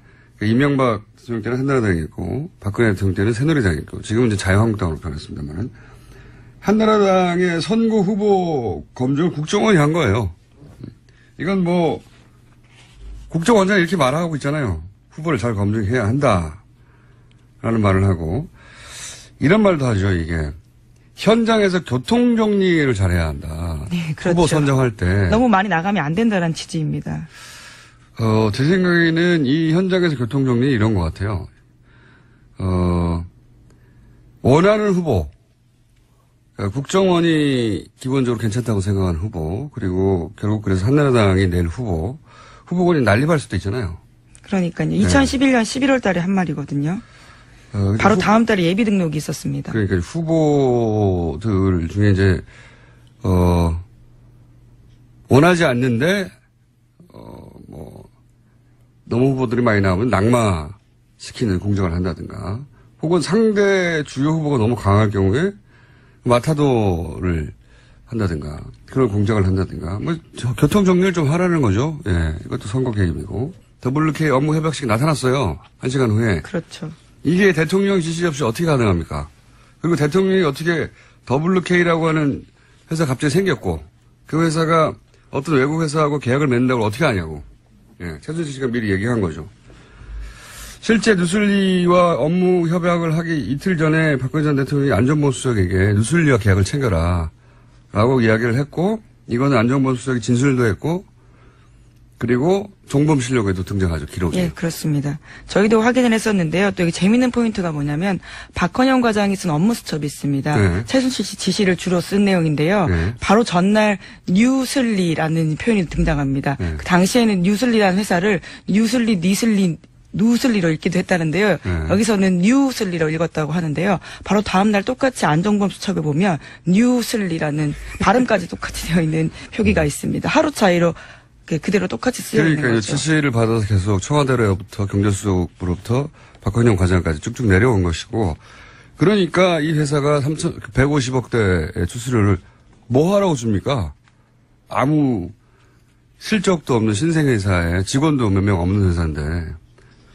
Speaker 1: 이명박 대통령 때는 한나라당이었고, 박근혜 대통령 때는 새누리당이었고, 지금은 이제 자유한국당으로 변했습니다만, 한나라당의 선거 후보 검증을 국정원이 한 거예요. 이건 뭐 국정원장이 이렇게 말하고 있잖아요. 후보를 잘 검증해야 한다라는 말을 하고 이런 말도 하죠. 이게 현장에서 교통 정리를 잘해야 한다.
Speaker 2: 네, 그렇죠.
Speaker 1: 후보 선정할 때
Speaker 2: 너무 많이 나가면 안 된다는 취지입니다.
Speaker 1: 제 생각에는 이 현장에서 교통 정리 이런 것 같아요. 원하는 후보. 국정원이 기본적으로 괜찮다고 생각하는 후보, 그리고 결국 그래서 한나라당이 낼 후보군이 난립할 수도 있잖아요.
Speaker 2: 그러니까요. 2011년 11월 달에 한 말이거든요. 바로 다음 달에 예비 등록이 있었습니다.
Speaker 1: 그러니까 후보들 중에 이제, 원하지 않는데 너무 후보들이 많이 나오면 낙마시키는 공작을 한다든가, 혹은 상대 주요 후보가 너무 강할 경우에 마타도를 한다든가, 그런 공작을 한다든가, 교통 정리를 좀 하라는 거죠. 예, 이것도 선거 개입이고. WK 업무 협약식 나타났어요. 1시간 후에.
Speaker 2: 그렇죠.
Speaker 1: 이게 대통령 지시 없이 어떻게 가능합니까? 그리고 대통령이 어떻게 WK라고 하는 회사 갑자기 생겼고, 그 회사가 어떤 외국 회사하고 계약을 맺는다고 어떻게 하냐고. 예, 최순실 씨가 미리 얘기한 거죠. 실제 누슬리와 업무 협약을 하기 이틀 전에 박근혜 전 대통령이 안전보건 수석에게 누슬리와 계약을 챙겨라 라고 이야기를 했고, 이거는 안전보건 수석이 진술도 했고, 그리고 종범실록에도 등장하죠, 기록이.
Speaker 2: 예, 그렇습니다. 저희도 확인을 했었는데요. 또 여기 재밌는 포인트가 뭐냐면 박헌영 과장이 쓴 업무 수첩이 있습니다.
Speaker 1: 네.
Speaker 2: 최순실 씨 지시를 주로 쓴 내용인데요.
Speaker 1: 네.
Speaker 2: 바로 전날 뉴슬리라는 표현이 등장합니다.
Speaker 1: 네.
Speaker 2: 그 당시에는 뉴슬리라는 회사를 뉴슬리, 니슬리, 누슬리로 읽기도 했다는데요.
Speaker 1: 네.
Speaker 2: 여기서는 뉴슬리로 읽었다고 하는데요. 바로 다음날 똑같이 안정범 수첩에 보면 뉴슬리라는 발음까지 똑같이 되어 있는 표기가 있습니다. 하루 차이로 그대로 똑같이 쓰여 있는
Speaker 1: 그러니까
Speaker 2: 거죠.
Speaker 1: 지시를 받아서 계속 청와대로부터 경제수석으로부터 박헌영 과장까지 쭉쭉 내려온 것이고, 그러니까 이 회사가 150억대의 수수료를 뭐 하라고 줍니까? 아무 실적도 없는 신생회사에 직원도 몇 명 없는 회사인데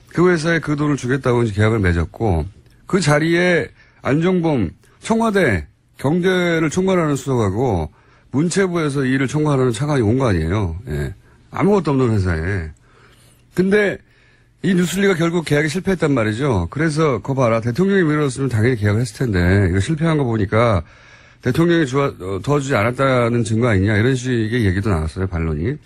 Speaker 1: 그 회사에 그 돈을 주겠다고 이제 계약을 맺었고, 그 자리에 안정범 청와대 경제를 총괄하는 수석하고 문체부에서 이 일을 총괄하는 차관이 온 거 아니에요. 예. 아무것도 없는 회사에. 근데 이 뉴슬리가 결국 계약에 실패했단 말이죠. 그래서 그거 봐라. 대통령이 밀어줬으면 당연히 계약을 했을 텐데 이거 실패한 거 보니까 대통령이 도와주지 않았다는 증거 아니냐, 이런 식의 얘기도 나왔어요, 반론이.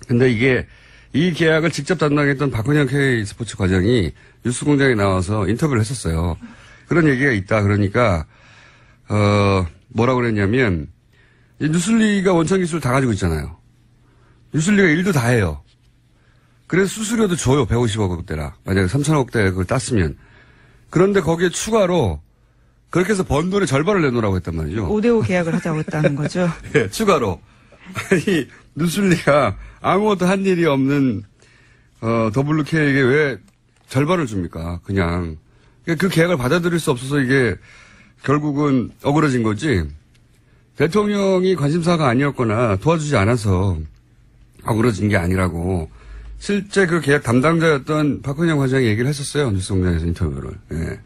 Speaker 1: 근데 이게 이 계약을 직접 담당했던 박헌영 K스포츠 과장이 뉴스공장에 나와서 인터뷰를 했었어요. 그런 얘기가 있다. 그러니까 뭐라고 그랬냐면, 이 뉴슬리가 원천 기술을 다 가지고 있잖아요. 뉴슬리가 일도 다 해요. 그래서 수수료도 줘요. 150억대라. 만약에 3천억대 그걸 땄으면. 그런데 거기에 추가로 그렇게 해서 번 돈의 절반을 내놓으라고 했단 말이죠.
Speaker 2: 5대5 계약을 하자고 했다는 거죠.
Speaker 1: 예, 추가로. 아니, 뉴슬리가 아무것도 한 일이 없는 WK에게 왜 절반을 줍니까? 그냥. 그 계약을 받아들일 수 없어서 이게 결국은 어그러진 거지. 대통령이 관심사가 아니었거나 도와주지 않아서 어그러진 게 아니라고 실제 그 계약 담당자였던 박헌영 과장이 얘기를 했었어요. 뉴스공장에서 인터뷰를. 예.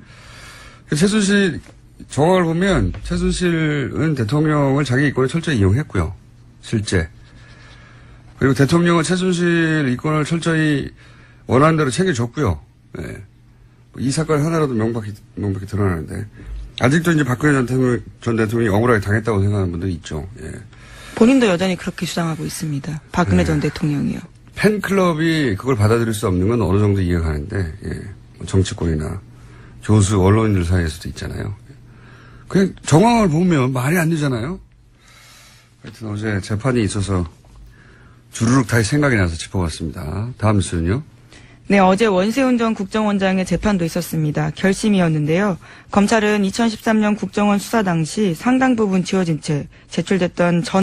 Speaker 1: 최순실 정황을 보면 최순실은 대통령을 자기 이권을 철저히 이용했고요. 실제. 그리고 대통령은 최순실 이권을 철저히 원하는 대로 챙겨줬고요. 예. 이 사건 하나라도 명백히 드러나는데 아직도 이제 박근혜 전 대통령이 억울하게 당했다고 생각하는 분들이 있죠. 예.
Speaker 2: 본인도 여전히 그렇게 주장하고 있습니다. 박근혜 전 대통령이요.
Speaker 1: 팬클럽이 그걸 받아들일 수 없는 건 어느 정도 이해가 가는데, 예. 정치권이나 교수, 언론인들 사이에서도 있잖아요. 그냥 정황을 보면 말이 안 되잖아요. 하여튼 어제 재판이 있어서 주르륵 다시 생각이 나서 짚어봤습니다. 다음 뉴스는요.
Speaker 2: 네, 어제 원세훈 전 국정원장의 재판도 있었습니다. 결심이었는데요. 검찰은 2013년 국정원 수사 당시 상당 부분 지워진 채 제출됐던 전